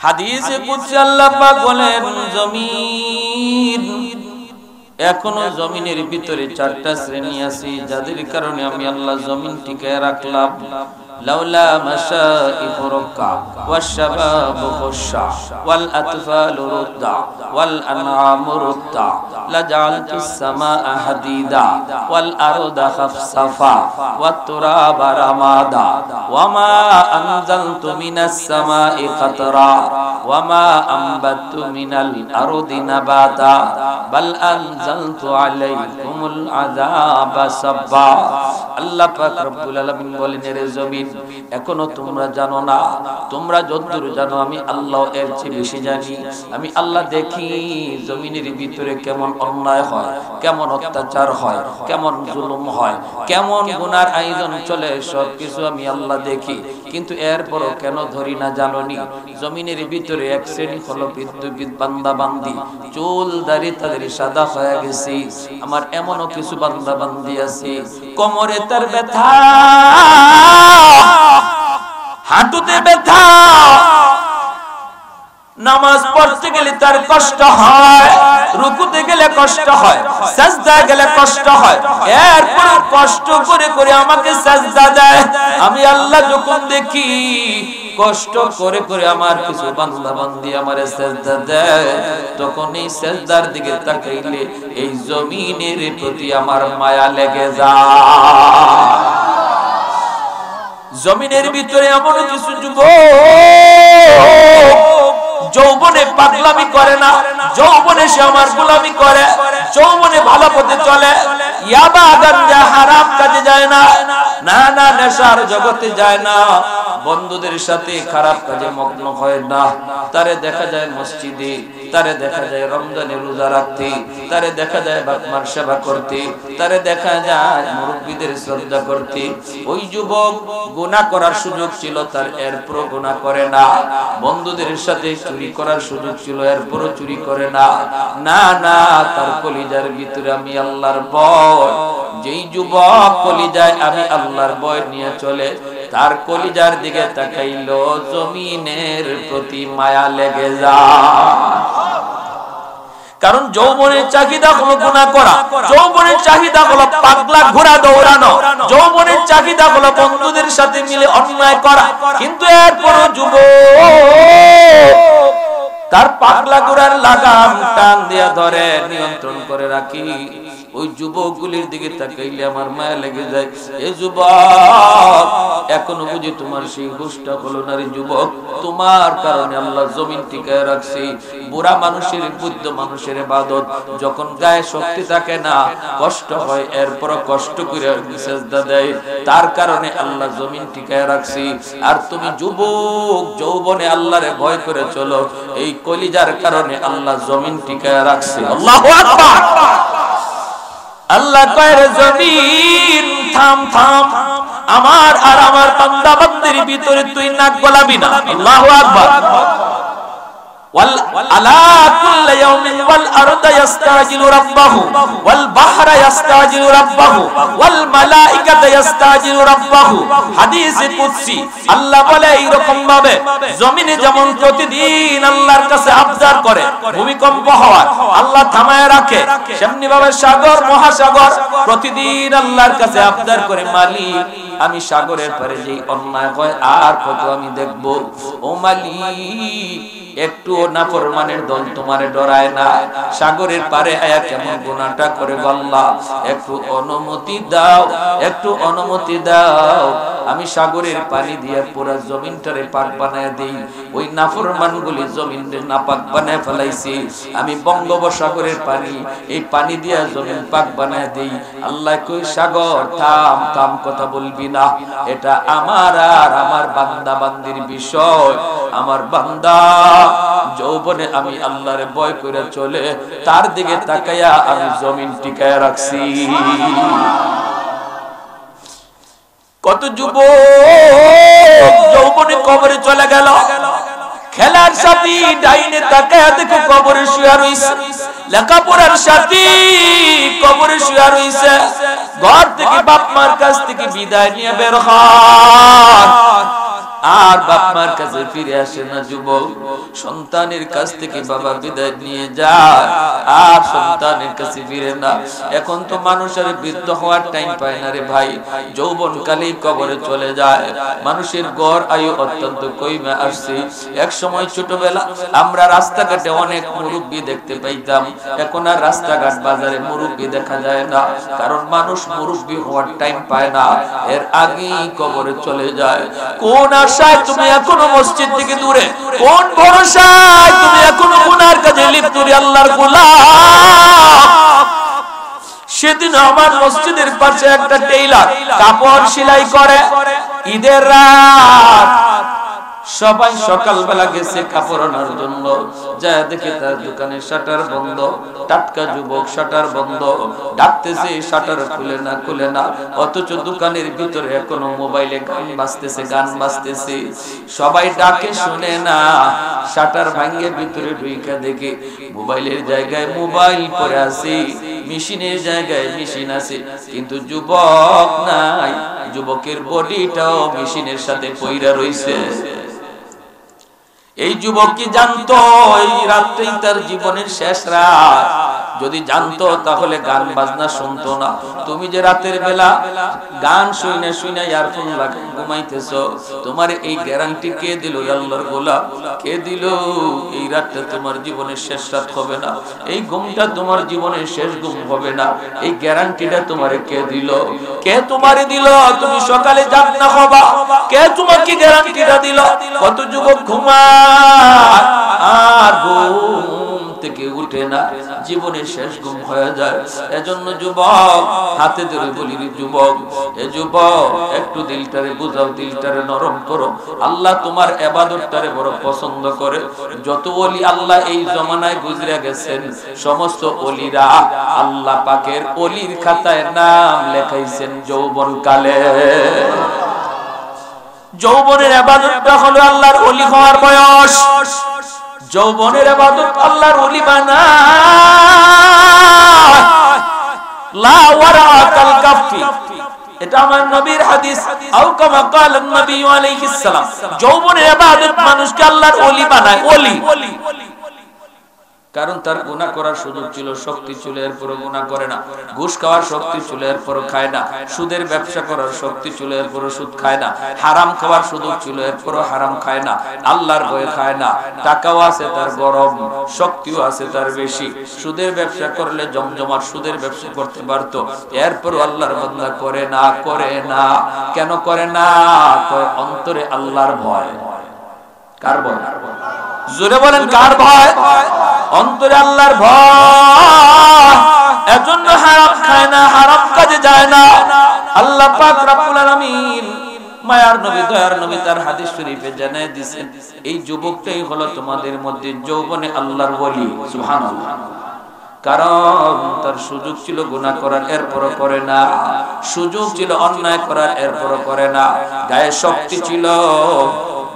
হাদিসে কুদসি আল্লাহ পাক বলেন, জমিন এখনো জমিনের ভিতরে 4টা শ্রেণী আছে, যাদের কারণে আমি আল্লাহ জমিন টিকায় রাখলাম। লাউলা মাশাইখু রুক্কা ওয়াশ-শাবাবু খুশশা ওয়াল আতফালু রুদ্দা ওয়াল আনআমু রুদ্দা লাজাআলতুস সামাআ হাদিদা ওয়াল আরদা খাফসাফা ওয়াত তুরাবা রামাদা ওয়ামা আনজালতু মিনাস সামাই কাতরা ওয়ামা আনবাতু মিনাল আরদি নাবাতা বাল আনজালতু আলাইকুমুল আযাবা সাব্বা। আল্লাহ পাক রব্বুল আলামিন বলেন, এর জমিন এখনো তোমরা জানো না, তোমরা যতদূর জানো আমি আল্লাহ এর চেয়ে বেশি জানি। আমি আল্লাহ দেখি জমিনের ভিতরে কেমন অন্যায় হয়, কেমন অত্যাচার হয়, কেমন জুলুম হয়, কেমন গুনার আয়োজন চলে, সবকিছু আমি আল্লাহ দেখি। কিন্তু এরপরও কেন ধরি না জানোনি? জমিনের ভিতরে এক শ্রেণী হলো বিদ্যুৎ বান্দা বান্দি, চুল দাড়ি তাদের সাদা হয়ে গেছে। আমার এমনও কিছু বান্দা বান্দি আছে কোমরে তার ব্যথা, হাঁটুতে ব্যথা, নামাজ পড়তে গেলে তার কষ্ট হয়, রুকুতে গেলে কষ্ট হয়, সাজদায় গেলে কষ্ট হয়, এরপর কষ্ট করে করে আমাকে সাজদা দেয়। আমি আল্লাহ যখন দেখি কষ্ট করে করে আমার কিছু বান্দা বান্দি আমারে সাজদা দেয়, তখন এই সাজদার দিকে তাকাইলে এই জমিনের প্রতি আমার মায়া লেগে যায়। জমিনের ভিতরে এমন কিছু যুবক যৌবনে পাগলামি করে না, যৌবনে সে আমার গোলামি করে, যৌবনে ভালো পথে চলে, ইয়াবা গাঞ্জা হারাম কাজে যায় না, না না নেশার জগতে যায় না, বন্ধুদের সাথে খারাপ কাজে মগ্ন হয় না। তারে দেখা যায় মসজিদে, তারে দেখা যায় রমজানে রোজা রাখতে, তারে দেখা যায় বাপ মার সেবা করতে, তারে দেখা যায় মুরব্বিদের শ্রদ্ধা করতে। ওই যুবক গুনাহ করার সুযোগ ছিল তার, এরপরও গুনাহ করে না। বন্ধুদের সাথে চুরি করার সুযোগ ছিল, এরপরও চুরি করে না। না না, তার কলিজার ভিতরে আমি আল্লাহর ভয়। যেই যুবক কলিজায় আমি আল্লাহর ভয় নিয়ে চলে, তার কলিজার দিকে তাকাইলো জমিনের প্রতি মায়া লেগে যায়। কারণ যৌবনের চাহিদা হলো গুনাহ করা, যৌবনের চাহিদা হলো পাগলা ঘোড়া দৌড়ানো, যৌবনের চাহিদা হলো বন্ধুদের সাথে মিলে অন্যায় করা। কিন্তু এরপরও যুবক তার পাগলা ঘোড়ার লাগাম টান দিয়া ধরে, নিয়ন্ত্রণ করে রাখি। ওই যুবকগুলির দিকে তাকাইলে আমার মায়া লেগে যায়। এ যুবক, এখনো বুঝি তোমার সেই হুঁশটা হলো না রে যুবক? তোমার কারণে আল্লাহ জমিন টিকায় রাখছে। বুড়া মানুষের, বৃদ্ধ মানুষের ইবাদত, যখন গায়ে শক্তি থাকে না, কষ্ট হয়, এরপর কষ্ট করে সিজদা দেয়, তার কারণে আল্লাহ জমিন টিকায় রাখছে। আর তুমি যুবক যৌবনে আল্লাহরে ভয় করে চলো, এই কলিজার কারণে আল্লাহ জমিন টিকায় রাখছে। আল্লাহু আকবার। আল্লাহ কয় রে জমিন থাম থাম, আমার আর আমার বান্দা বান্দির ভিতরে তুই নাক গলাবি না। আল্লাহু আকবার। ওয়াল আলা কুল্লি ইয়াউমিন ওয়াল আরদা ইস্তাজিলু রাব্বাহু ওয়াল বাহরা ইস্তাজিলু রাব্বাহু ওয়াল মালাইকাতু ইস্তাজিলু রাব্বাহু। হাদিসে কুদসি আল্লাহ বলে এইরকম ভাবে জমিনে যেমন প্রতিদিন আল্লাহর কাছে আবদার করে ভূমিকম্প হওয়ার, আল্লাহ থামায় রাখে, সেমনি ভাবে সাগর মহাসাগর প্রতিদিন আল্লাহর কাছে আবদার করে, মালিক আমি সাগরের পারে যেই অন্যায় হয় আর কত আমি দেখব। ও মালিক, একটু নাফরমানের দল তোমারে ডরায় না? সাগরের পারে আয়া কেমন গুনাহটা করে আল্লাহ, একটু অনুমতি দাও, একটু অনুমতি দাও, আমি সাগরের পানি দিয়ে পুরো জমিনটারে পাক বানায় দেই। ওই নাফরমানগুলি জমিনকে নাপাক বানায় ফেলাইছে, আমি বঙ্গোপসাগরের পানি, এই পানি দিয়ে জমিন পাক বানায় দেই। আল্লাহ কই সাগর থাম থাম, কথা বলবি না, এটা আমার আর আমার বান্দা বান্দির বিষয়। আমার বান্দা যৌবনে আমি আল্লাহরে ভয় করে চলে, তার দিকে তাকায়া আমি জমিন টিকায় রাখছি। কত যুবক যৌবনে কবরে চলে গেল, খেলার সাথী ডাইনে তাকায়া দেখো কবরে শুয়ে রইছে, লেখাপড়ার সাথী কবরে শুয়ে রইছে, ঘর থেকে বাপ মার কাছ থেকে বিদায় নিয়ে বের হয়, আর বাপ মার কাছে ফিরে আসে না যুবক, সন্তানের কাছ থেকে বাবা বিদায় নিয়ে যায় আর সন্তানের কাছে ফিরে না। এখন তো মানুষের বৃদ্ধ হওয়ার টাইম পায় না রে ভাই, যৌবন কালেই কবরে চলে যায়। মানুষের গড় আয়ু অত্যন্ত কমে আসছে। এক সময় ছোটবেলা আমরা রাস্তাঘাটে অনেক মুরব্বি দেখতে পাইতাম, এখন আর রাস্তাঘাট বাজারে মুরব্বি দেখা যায় না, কারণ মানুষ মুরব্বি হওয়ার টাইম পায় না, এর আগেই কবরে চলে যায়। কোন আশায় তুমি এখনো মসজিদ থেকে দূরে, কোন ভরসায় তুমি এখনো গুনার কাজে লিপ্ত রে আল্লাহর গোলাম? সেদিন আমার মসজিদের পাশে একটা টেইলার কাপড় সেলাই করে, ঈদের রাত সবাই সকালবেলা গেছে কাপড় আনার জন্য, যা দেখে তার দোকানের শাটার বন্ধ। টাটকা যুবক, শাটার বন্ধ, ডাকতেছে, শাটার খুলে না খুলে না, অথচ দোকানের ভিতরে এখনো মোবাইলে গান বাজতেছে, গান বাজতেছে। সবাই ডাকে শুনে না, শাটার ভাঙে ভিতরে ঢুইকা দেখে মোবাইলের জায়গায় মোবাইল পড়ে আছে, মেশিনের জায়গায় মেশিন আছে, কিন্তু যুবক নাই। যুবকের বডিটাও মেশিনের সাথে পইরা রইছে। এই যুবক কি জানতো এই রাতটাই তার জীবনের শেষ রাত? যদি জানতো তাহলে গান বাজনা শুনতো না। তুমি যে রাতের বেলা গান শুনে শুনে ইয়ারফোন লাগিয়ে ঘুমাইতেছো, তোমার এই গ্যারান্টি কে দিল? আল্লাহর গোলাম কে দিল? এই রাতটা তোমার জীবনের শেষ রাত হবে না, এই ঘুমটা তোমার জীবনের শেষ ঘুম হবে না, এই গ্যারান্টিটা তোমারে কে দিল? কে তোমারে দিল তুমি সকালে জান্নাত হবা? কে তোমাকে গ্যারান্টিটা দিল? কত যুবক ঘুমায় আর ঘুম থেকে উঠে না, জীবনের শেষ ঘুম হয়ে যায়। এজন্য যুবক হাতে ধরে বলি, যুবক, এ যুবক একটু দিলটারে বুঝাও, দিলটারে নরম করো। আল্লাহ তোমার ইবাদতটারে বড় পছন্দ করে। যত ওলি আল্লাহ এই জমানায় গুজরে গেছেন, সমস্ত ওলিরা আল্লাহ পাকের ওলির খাতায় নাম লেখাইছেন যৌবন কালে। যৌবনের ইবাদতটা হলো আল্লাহর ওলি হওয়ার বয়স। যৌবনের ইবাদত আল্লাহর ওলি বানায়। লা ওয়ারাকাল কাফি, এটা আমার নবীর হাদিস। আও কামা ক্বাল নবী আলাইহিস সালাম, যৌবনের ইবাদত মানুষকে আল্লাহর ওলি বানায়। ওলি কারণ তার গুনাহ করার সুযোগ ছিল, শক্তি ছিল, এরপরও গুনাহ করে না। ঘুষ খাওয়ার শক্তি ছিল, এরপরও খায় না। সুদের ব্যবসা করার শক্তি ছিল, এরপরও সুদ খায় না। হারাম খাওয়ার সুযোগ ছিল, এরপরও হারাম খায় না। আল্লাহর ভয়ে খায় না। টাকাও আছে তার গরম, শক্তিও আছে তার বেশি। সুদের ব্যবসা করলে জমজমার সুদের ব্যবসা করতে পারতো, এরপরও আল্লাহর বান্দা করে না। করে না কেন করে না? অন্তরে আল্লাহর ভয়। কার ভয়? জোরে বলেন, কার ভয়? অন্তরে আল্লাহর ভয়। এজন্য হারাম খায় না, হারাম কাজে যায় না। আল্লাহ পাক রব্বুল আলামিন মায়ার নবী, দয়ার নবী তার হাদিস শরীফে জানায় দিয়েছেন, এই যুবকটাই হলো তোমাদের মধ্যে যৌবনে আল্লাহর ওলি। সুবহানাল্লাহ। কারণ তার সুযোগ ছিল গুনাহ করার, এরপরও করে না। সুযোগ ছিল অন্যায় করার, এরপরও করে না। গায়ে শক্তি ছিল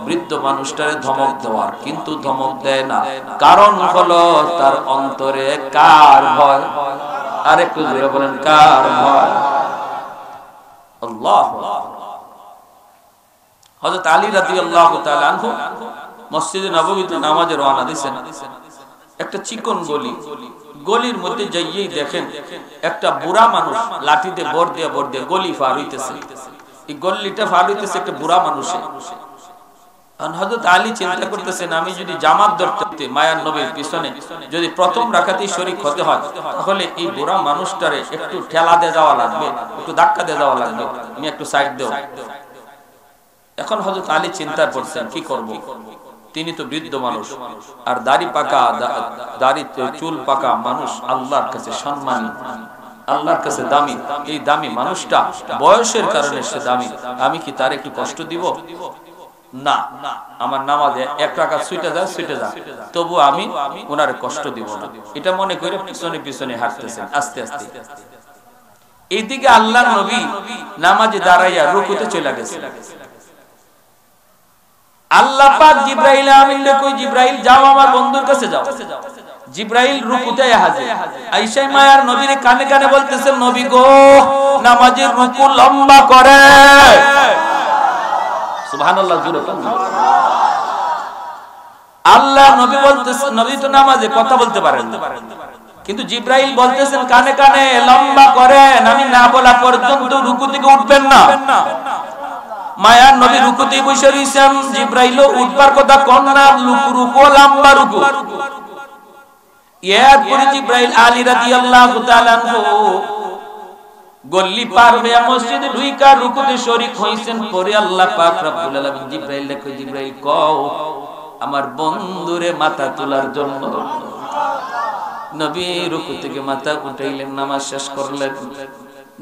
বৃদ্ধ মানুষটারে ধমক দেওয়ার, কিন্তু ধমক দেয় না। কারণ হলো তার অন্তরে কার ভয়? আরেকটু জোরে বলেন, কার ভয়? আল্লাহ। হযরত আলী রাদিয়াল্লাহু তাআলা আনহু মসজিদে নববীতে নামাজে রওনা দিয়েছেন। একটা চিকন গলি, গলির মধ্যে যাইয়েই দেখেন একটা বুড়া মানুষ লাঠিতে বর দিয়ে গলি পার হইতেছে। এই গলিটা পার হইতেছে একটা বুড়া মানুষে। হযরত আলী চিন্তা করতেছেন, আমি যদি জামাত ধরতে মায়ার নবীর পিছনে যদি প্রথম রাকাতেই শরীক হতে হয়, তাহলে এই বুড়া মানুষটারে একটু ঠেলা দিয়ে যাওয়া লাগবে, একটু ধাক্কা দিয়ে যাওয়া লাগবে, আমি একটু সাইড দেও। এখন হযরত আলী চিন্তা করছেন কি করব। তিনি তো বৃদ্ধ মানুষ, আর দাড়ি পাকা, দাড়িতে চুল পাকা মানুষ আল্লাহর কাছে সম্মানী, আল্লাহর কাছে দামি। এই দামি মানুষটা বয়সের কারণে সে দামি, আমি কি তার একটু কষ্ট দিব? না, আমার নামাজে এক রাকাত ছুটে যা, তবু আমি ওনার কষ্ট দিব না, এটা মনে করে পিছনে পিছনে হাঁটতেছেন আস্তে আস্তে। এইদিকে আল্লাহর নবী নামাজে দাঁড়াইয়া রুকুতে চলে গেছে। আল্লাহ পাক জিবরাইল আমিনকে কই, জিবরাইল যাও আমার বন্ধুর কাছে যাও। জিবরাইল রুকুতে হাজির। আয়েশা মায়ার নবীর কানে কানে বলতেছেন, নবী গো নামাজের রুকু লম্বা করে। সুবহানাল্লাহ জোরে বলেন। আল্লাহ নবী বলতেছেন, নবী তো নামাজে কথা বলতে পারেন না, কিন্তু জিবরাইল বলতেছেন কানে কানে লম্বা করেন, আমি না বলা পর্যন্ত রুকু থেকে উঠবেন না। মায়ার নবী রুকুতে বসে রইছেন, জিবরাইলও উঠবার কথা কোন না, রুকু লম্বা রুকু। এরপরে জিবরাইল আলী রাদিয়াল্লাহু তাআলা আনহু গল্লি পার হয়ে মসজিদে ঢুইকা রুকুতে শরীক হইছেন। পরে আল্লাহ পাক রব্বুল আলামিন জিবরাইল কে জিবরাইল কও আমার বন্ধুরে মাথা তোলার জন্য। নবী রুকু থেকে মাথা উঠাইলেন, নামাজ শেষ করলেন,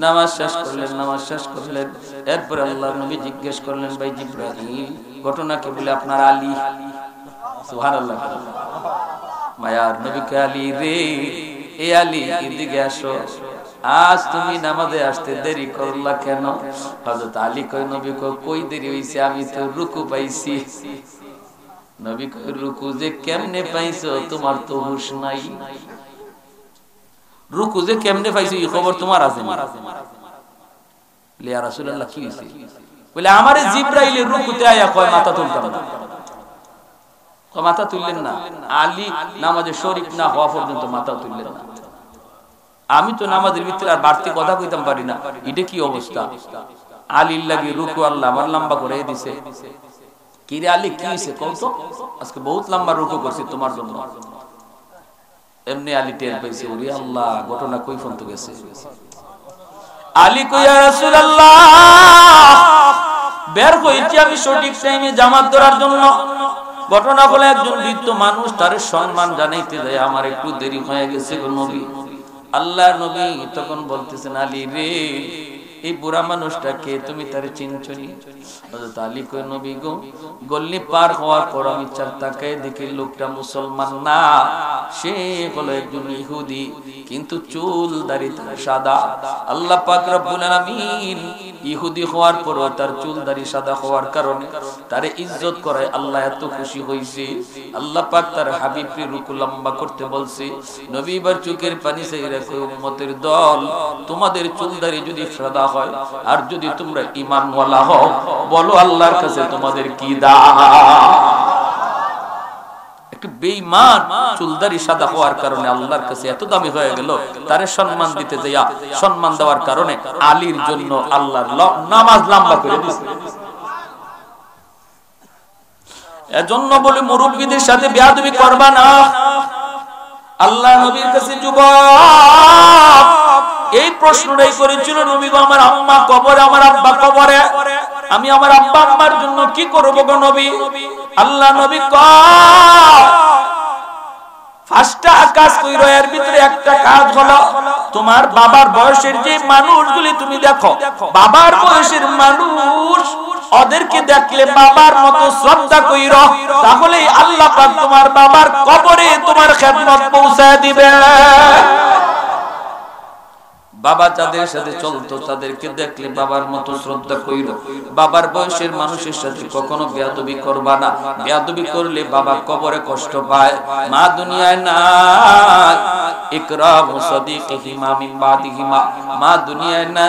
নামাজ শেষ করলেন, নামাজ শেষ করলেন। এরপর আল্লাহ নবী জিজ্ঞেস করলেন, ভাই জিবরাইল ঘটনা কি? বলে আপনার আলী। সুবহানাল্লাহ। মায়ার নবী কে আলী রে, এ আলী এদিকে আসো, আজ তুমি নামাজে আসতে দেরি করলা কেন? হযরত আলী কয়, নবী কই দেরি হইছে, আমি তো রুকু পাইছি। নবী কয়, রুকু যে কেমনে পাইছো তোমার তো হুঁশ নাই। রুকু যে কেমনে পাইছো এই খবর তোমার আছে না? বলে ইয়া রাসূলুল্লাহ কি হইছে? বলে আমারে জিবরাইল রুকুতে আয়া কয় মাথা তুলতাম না। কয় মাথা তুললেন না? আলী নামাজে শরীক না হওয়া পর্যন্ত মাথা তুললেন না। আমি তো নামাজের ভিতরে আর বাড়তি কথা কইতাম পারি না, এটা কি অবস্থা? আলীর লাগি রুকু আল্লাহ আমার লম্বা করে দিছে। কি রে আলী কি হইছে কও তো? আজকে বহুত লম্বা রুকু করছি তোমার জন্য। এমনি আলী টের পাইছে, ওরে আল্লাহ ঘটনা কই ফোন তো গেছে। আলী কই, ইয়া রাসূলুল্লাহ বের হইছি আমি সঠিক টাইমে জামাত ধরার জন্য। ঘটনা হলো একজন বৃদ্ধ মানুষ তার সম্মান জানাইতে যায়, আমার একটু দেরি হয়ে গেছে গো নবী। আল্লাহ নবী তখন বলতেছেন, আলী রে এই বুড়া মানুষটাকে তুমি তারে চিনছনি? হযরত আলী কয়, নবী গো গল্লি পার হওয়ার পর আমি চার তাকায় দেখি লোকটা মুসলমান না, সে হলো একজন ইহুদি, কিন্তু চুল দাড়ি তার সাদা। আল্লাহ পাক রব্বুল আলামিন ইহুদি হওয়ার পরও তার চুল দাড়ি সাদা হওয়ার কারণে তারে ইজ্জত করে আল্লাহ এত খুশি হইছে। আল্লাহ পাক তার হাবিবকে রুকু লম্বা করতে বলছে। নবী এবার চোখের পানি ছেড়ে কয়, উম্মতের দল তোমাদের চুল দাড়ি যদি সাদা হয় আর যদি তোমরা ঈমানওয়ালা হও, বলো আল্লাহর কাছে তোমাদের কি দাম? একটু বেঈমান চুলদারি সাদা হওয়ার কারণে আল্লাহর কাছে এত দামি হয়ে গেল, তারে সম্মান দিতে যাইয়া সম্মান দেওয়ার কারণে আলীর জন্য আল্লাহর নামাজ লম্বা করে দিয়েছে। এজন্য বলে মুরব্বিদের সাথে বেয়াদবি করবা না। আল্লাহ নবীর কাছে যুবক এই প্রশ্নটাই করেছিল, নবী গো আমার আম্মা কবরে, আমার আব্বা কবরে, আমি আমার আব্বা আম্মার জন্য কি করব গো নবী? আল্লাহ নবী কয় পাঁচটা কাজ কইরো, এর ভিতরে একটা কাজ হলো তোমার বাবার বয়সের যে মানুষগুলি তুমি দেখো, বাবার বয়সের মানুষ, ওদেরকে দেখলে বাবার মতো শ্রদ্ধা কইরো, তাহলে আল্লাহ পাক তোমার বাবার কবরে তোমার খেদমত পৌঁছায় দিবে। বাবা যাদের সাথে চলতো তাদেরকে দেখলে বাবার মতো শ্রদ্ধা কইরো। বাবার বয়সের মানুষের সাথে কখনো বেয়াদবি করবা না, বেয়াদবি করলে বাবা কবরে কষ্ট পায়। মা দুনিয়ায় না, ইকরামু সাদিকিহিমা মিন বাদিহিমা, মা দুনিয়ায় না,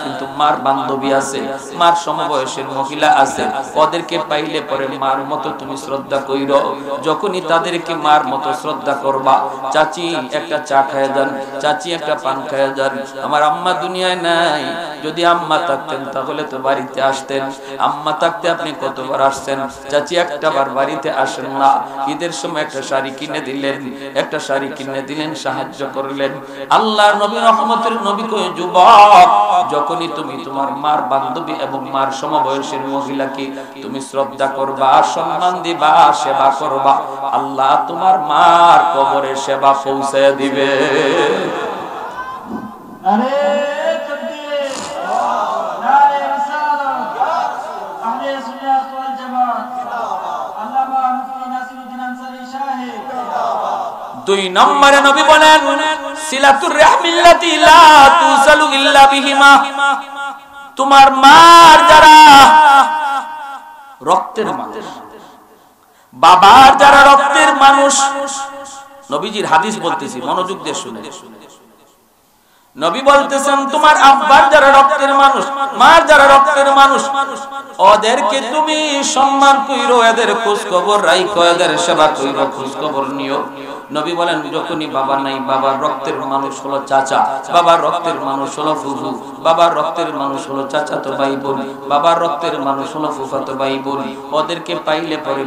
কিন্তু মার বান্ধবী আছে, মার সমবয়সের মহিলা আছে, ওদেরকে পাইলে পরে মার মতো তুমি শ্রদ্ধা কইরো। যখনই তাদেরকে মার মতো শ্রদ্ধা করবা, চাচি একটা চা খায় যান, চাচি একটা পান খায় যান। আমার আম্মা দুনিয়ায় নাই, যদি আম্মা থাকতেন তাহলে তো বাড়িতে আসতেন। আম্মা থাকতে আপনি কতবার আসছেন, চাচি একটাবার বাড়িতে আসেন না। ঈদের সময় একটা শাড়ি কিনে দিলেন, একটা শাড়ি কিনে দিলেন, সাহায্য করলেন। আল্লাহর নবী রহমতের নবী কয়, যুবক যখনই তুমি তোমার মার বান্ধবী এবং মার সমবয়সের মহিলাকে তুমি শ্রদ্ধা করবা, সম্মান দিবা, সেবা করবা, আল্লাহ তোমার মার কবরে সেবা পৌঁছায় দিবে। নারে তাকবীর, নারে রিসালাত, আহলে সুন্নাত ওয়াল জামাত, আল্লামা মুফতি নাসিরউদ্দিন আনসারী সাহেব। দুই নম্বরে নবী বলেন, সিলাতুর রাহমিল্লাতি লা তুসালু ইল্লা বিহিমা, তোমার মার যারা রক্তের মানুষ, বাবার যারা রক্তের মানুষ, নবীজির হাদিস বলতেছি, মনোযোগ দিয়ে শুনে, নবী বলতেছেন তোমার আব্বার যারা রক্তের মানুষ, মার যারা রক্তের মানুষ, ওদেরকে তুমি সম্মান কইরো, এদের খোঁজ খবর রাখো, এদের সেবা কইরো, খোঁজ খবর নিও। নবী বলেন যখনই বাবা নাই, বাবার রক্তের মানুষ হলো চাচা, বাবার রক্তের মানুষ হলো ফুফু, বাবার রক্তের মানুষ হলো চাচাতো ভাই বোন, বাবার রক্তের মানুষ হলো ফুফাতো ভাই বোন, ওদেরকে পাইলে পরে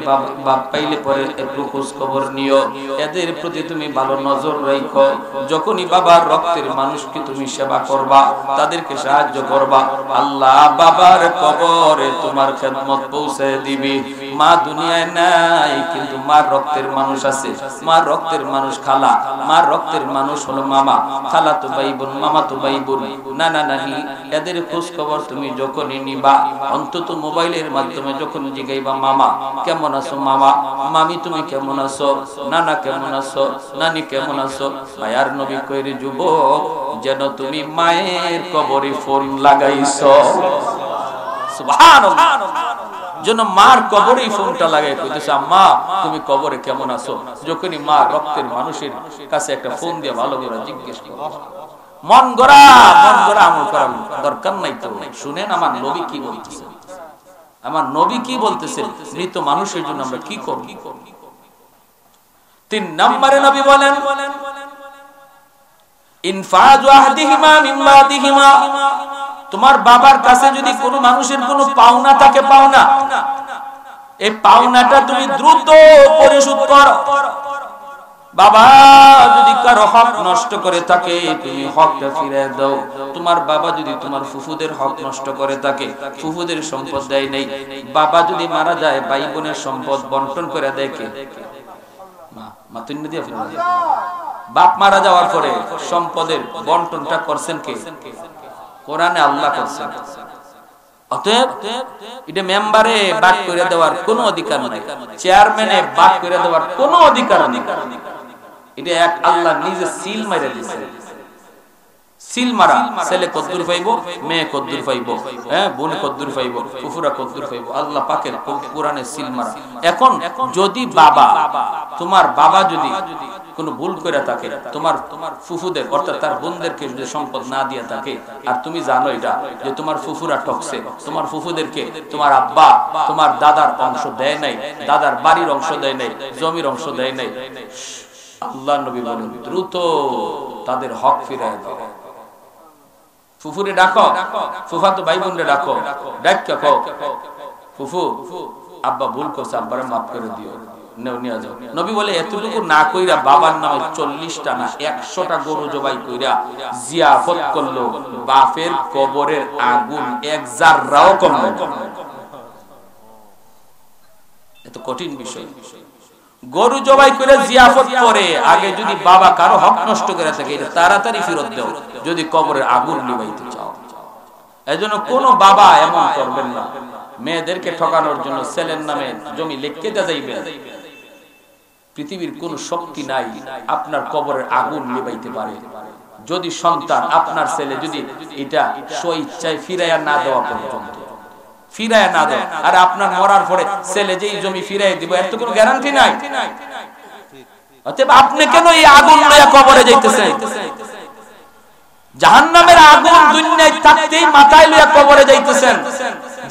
বাপ পাইলে পরে একটু খোঁজ খবর নিও, এদের প্রতি তুমি ভালো নজর রাখো। যখনই বাবার রক্তের মানুষকে তুমি সেবা করবা, তাদেরকে সাহায্য করবা, আল্লাহ বাবার কবরে তোমার খেদমত পৌঁছে দিবি। মা দুনিয়ায় নাই কিন্তু মার রক্তের মানুষ আছে, মার রক্তের মানুষ খালা, মার রক্তের মানুষ হলো মামা, খালা তো ভাই বোন, মামা তো ভাই বোন, নানা নানি, এদের খোঁজ খবর তুমি যখনই নিবা, অন্তত মোবাইলের মাধ্যমে যখন জিগাইবা মামা কেমন আছো, মামা মামি তুমি কেমন আছো, নানা কেমন আছো, নানি কেমন আছো। মায়ার নবী কইরে যুবক, যেন তুমি মায়ের কবরে ফোন লাগাইছো। সুবহানাল্লাহ। যেন মার কবরেই ফোনটা লাগাই কইতেছে আম্মা তুমি কবরে কেমন আছো। যখনই মা রক্তের মানুষের কাছে একটা ফোন দিয়ে ভালো করে জিজ্ঞেস করো, মন গড়া আমল করার দরকার নাই তো। শুনেন আমার নবী কি বলতেছেন, আমার নবী কি বলতেছেন, মৃত মানুষের জন্য আমরা কি করব। 3 নম্বরে নবী বলেন ইনফাজু আহদিহিমা মিন বাদিহিমা, তোমার বাবার কাছে যদি কোনো মানুষের কোনো পাওনা থাকে, পাওনা, এই পাওনাটা তুমি দ্রুত পরিশোধ করো। বাবা যদি কারো হক নষ্ট করে থাকে তুমি হকটা ফিরিয়ে দাও। তোমার বাবা যদি তোমার ফুফুদের হক নষ্ট করে থাকে, ফুফুদের সম্পদ দেয় নাই, বাবা যদি মারা যায় ভাই বোনের সম্পদ বন্টন করে দেয় কে? মা তুই দিয়ে ফেলে। বাপ মারা যাওয়ার পরে সম্পদের বন্টনটা করছেন কে? কোরআনে আল্লাহ করছেন। অতএব এটা মেম্বারে ভাগ করে দেওয়ার কোনো অধিকার নাই, চেয়ারম্যানে ভাগ করে দেওয়ার কোনো অধিকার নেই। এটা এক আল্লাহ নিজে সিল মাইরা দিয়েছে। সিল মারা, ছেলে কদ্দুর পাইবো, মেয়ে কদ্দুর পাইবো, হ্যাঁ বোন কদ্দুর পাইবো, ফুফুরা কদ্দুর পাইবো, আল্লাহ পাকের কোরআনে সিল মারা। এখন যদি বাবা, তোমার বাবা যদি কোনো ভুল করে থাকে, তোমার ফুফুদের অর্থাৎ তার বোনদেরকে যদি সম্পদ না দিয়ে থাকে, আর তুমি জানো এটা যে তোমার ফুফুরা ঠকছে, তোমার ফুফুদেরকে তোমার আব্বা তোমার দাদার অংশ দেয় নাই, দাদার বাড়ির অংশ দেয় নাই, জমির অংশ দেয় নাই, আল্লাহ নবী বলেন দ্রুত তাদের হক ফিরায় দাও। ফুফুরে ডাকো, ফুফাতো ভাই বোনরে ডাকো, ডাক্কা কও ফুফু আব্বা ভুল করছে, আব্বারে মাফ করে দিও, নিয়ে যাও। নবী বলে এতটুকু না কইরা বাবার নামে 40টা না 100টা গরু জবাই কইরা জিয়াফত করলো, বাপের কবরের আগুন এক জাররাও কমবে না। এত কঠিন বিষয়। গরু জবাই করে জিয়াফত করে আগে যদি বাবা কারো হক নষ্ট করে থাকে এটা তাড়াতাড়ি ফেরত দাও যদি কবরের আগুন নিভাইতে চাও। এজন্য কোন বাবা এমন করবেন না, মেয়েদেরকে ঠকানোর জন্য ছেলের নামে জমি লিখে যাইবেন। পৃথিবীর কোন শক্তি নাই আপনার কবরের আগুন নিভাইতে পারে। যদি সন্তান আপনার ছেলে যদি এটা স্বইচ্ছায় ফিরাইয়া না দেওয়া পর্যন্ত, ফিরায় না দেয়, আর আপনার মরার পরে ছেলে যেই জমি ফিরাই দিব এর তো কোনো গ্যারান্টি নাই। অতএব আপনি কেন এই আগুন লইয়া কবরে যাইতেছেন? জাহান্নামের আগুন দুনিয়ায় থাকতেই মাথায় লইয়া কবরে যাইতেছেন।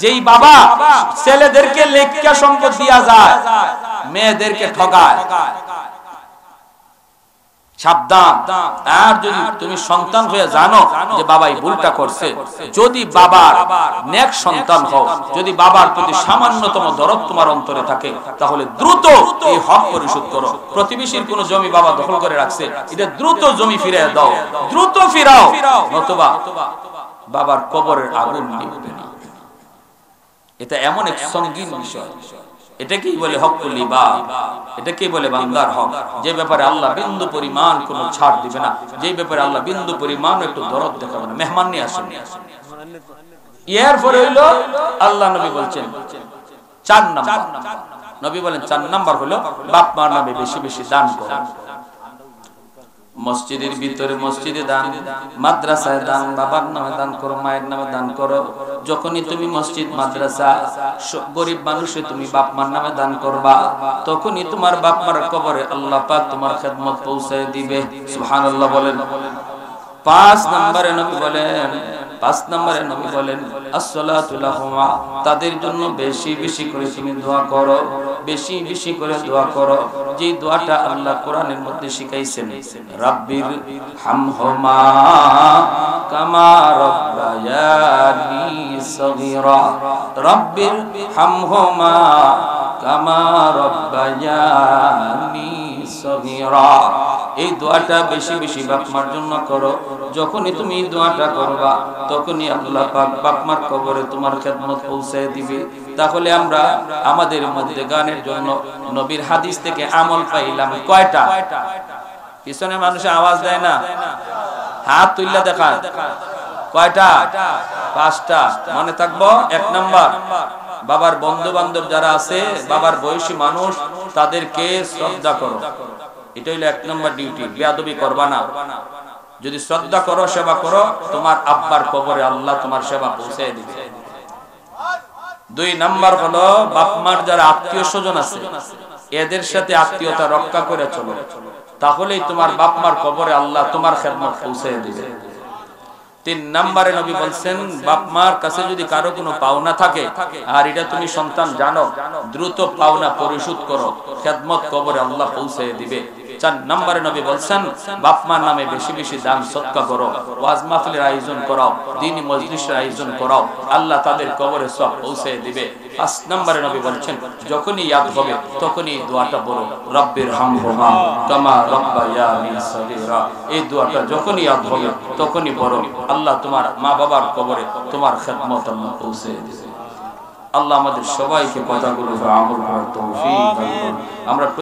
যেই বাবা ছেলেদেরকে লেখা সম্পদ দিয়া যায়, মেয়েদেরকে ঠকায়, সাবধান। আর যদি তুমি সন্তান হয়ে জানো যে বাবাই ভুলটা করছে, যদি বাবার নেক সন্তান হও, যদি বাবার প্রতি সামান্যতম দরদ তোমার অন্তরে থাকে, তাহলে দ্রুত এই হক পরিশোধ করো। প্রতিবেশীর কোন জমি বাবা দখল করে রাখছে, এটা দ্রুত জমি ফিরিয়ে দাও, দ্রুত ফিরাও, নতুবা বাবার কবরের আগুন নিভবে না। এটা এমন এক সঙ্গীন বিষয়। এটাকেই বলে হকুল ইবাদ, এটাকেই বলে বান্দার হক, যে ব্যাপারে আল্লাহ বিন্দু পরিমাণ কোনো ছাড় দিবে না, যে ব্যাপারে আল্লাহ বিন্দু পরিমাণ একটু দরদ দেখাবে না। মেহমান নিয়ে আসেন। এরপরে হইলো আল্লাহ নবী বলছেন 4 নাম্বার, নবী বলেন 4 নাম্বার হলো বাপ মার নামে বেশি বেশি দান করো। মসজিদের ভিতরে মসজিদে দান, মাদ্রাসায় দান, বাবার নামে দান করো, মায়ের নামে দান করো। যখনই তুমি মসজিদ মাদ্রাসা গরিব মানুষে তুমি বাপ মার নামে দান করবা, তখনই তোমার বাপ মার কবরে আল্লাহ পাক তোমার খেদমত পৌঁছায় দিবে। সুবহানাল্লাহ বলেন। 5 নম্বরে নবী বলেন আসসালাতু লাহুমা, তাদের জন্য বেশি বেশি করে তুমি দোয়া করো, বেশি বেশি করে দোয়া করো। যে দোয়াটা আল্লাহ কোরআনের মধ্যে শিখাইছেন, রাব্বির হামহুমা কামা রাব্বায়ানি সগীরা, রাব্বির হামহুমা কামা রাব্বায়ানি সগীরা। এই দোয়াটা বেশি বেশি বাপ মার জন্য করো। যখনই তুমি এই দোয়াটা করবা তখনই আল্লাহ পাক বাপ মার কবরে তোমার খেদমত পৌঁছে দিবে। তাহলে আমরা আমাদের মধ্যে গানের জন্য নবীর হাদিস থেকে আমল পাইলাম কয়টা? পিছনে মানুষে আওয়াজ দেয় না, হাত তুললে দেখা কয়টা? 5টা। মনে থাকবো। 1 নাম্বার, বাবার বন্ধু বান্ধব যারা আছে, বাবার বয়সী মানুষ, তাদেরকে শ্রদ্ধা করো। এটা হইলো 1 নম্বর ডিউটি। বেয়াদবি করবা না। যদি শ্রদ্ধা করো, সেবা করো, তোমার আব্বার কবরে আল্লাহ তোমার সেবা পৌঁছে দিবে। 2 নাম্বার হলো বাপ মার যারা আত্মীয় স্বজন আছে, এদের সাথে আত্মীয়তা রক্ষা করে চলো, তাহলেই তোমার বাপ মার কবরে আল্লাহ তোমার খেদমত পৌঁছে দিবে। 3 নম্বরে নবী বলছেন, বাপ মার কাছে যদি কারো কোনো পাওনা থাকে আর এটা তুমি সন্তান জানো, দ্রুত পাওনা পরিশোধ করো, খেদমত কবরে আল্লাহ পৌঁছে দিবে। 4 নম্বরে নবী বলছেন, বাপ মার নামে বেশি বেশি দান সদকা করো, ওয়াজ মাহফিলের আয়োজন করাও, দ্বীনি মজলিসের আয়োজন করাও, আল্লাহ তাদের কবরে সব পৌঁছে দিবে। 5 নম্বরে নবী বলছেন, যখনই ইয়াদ হবে তখনই দোয়াটা বলো, রব্বির হামহুমা কামা রাব্বায়ানি সগীরা। এই দোয়াটা যখনই ইয়াদ হবে তখনই বলো, আল্লাহ তোমার মা বাবার কবরে তোমার খেদমত আল্লাহ পৌঁছে দিবে। আল্লাহ আমাদের সবাইকে কথাগুলো আমল করার তৌফিক দান করুন। আমরা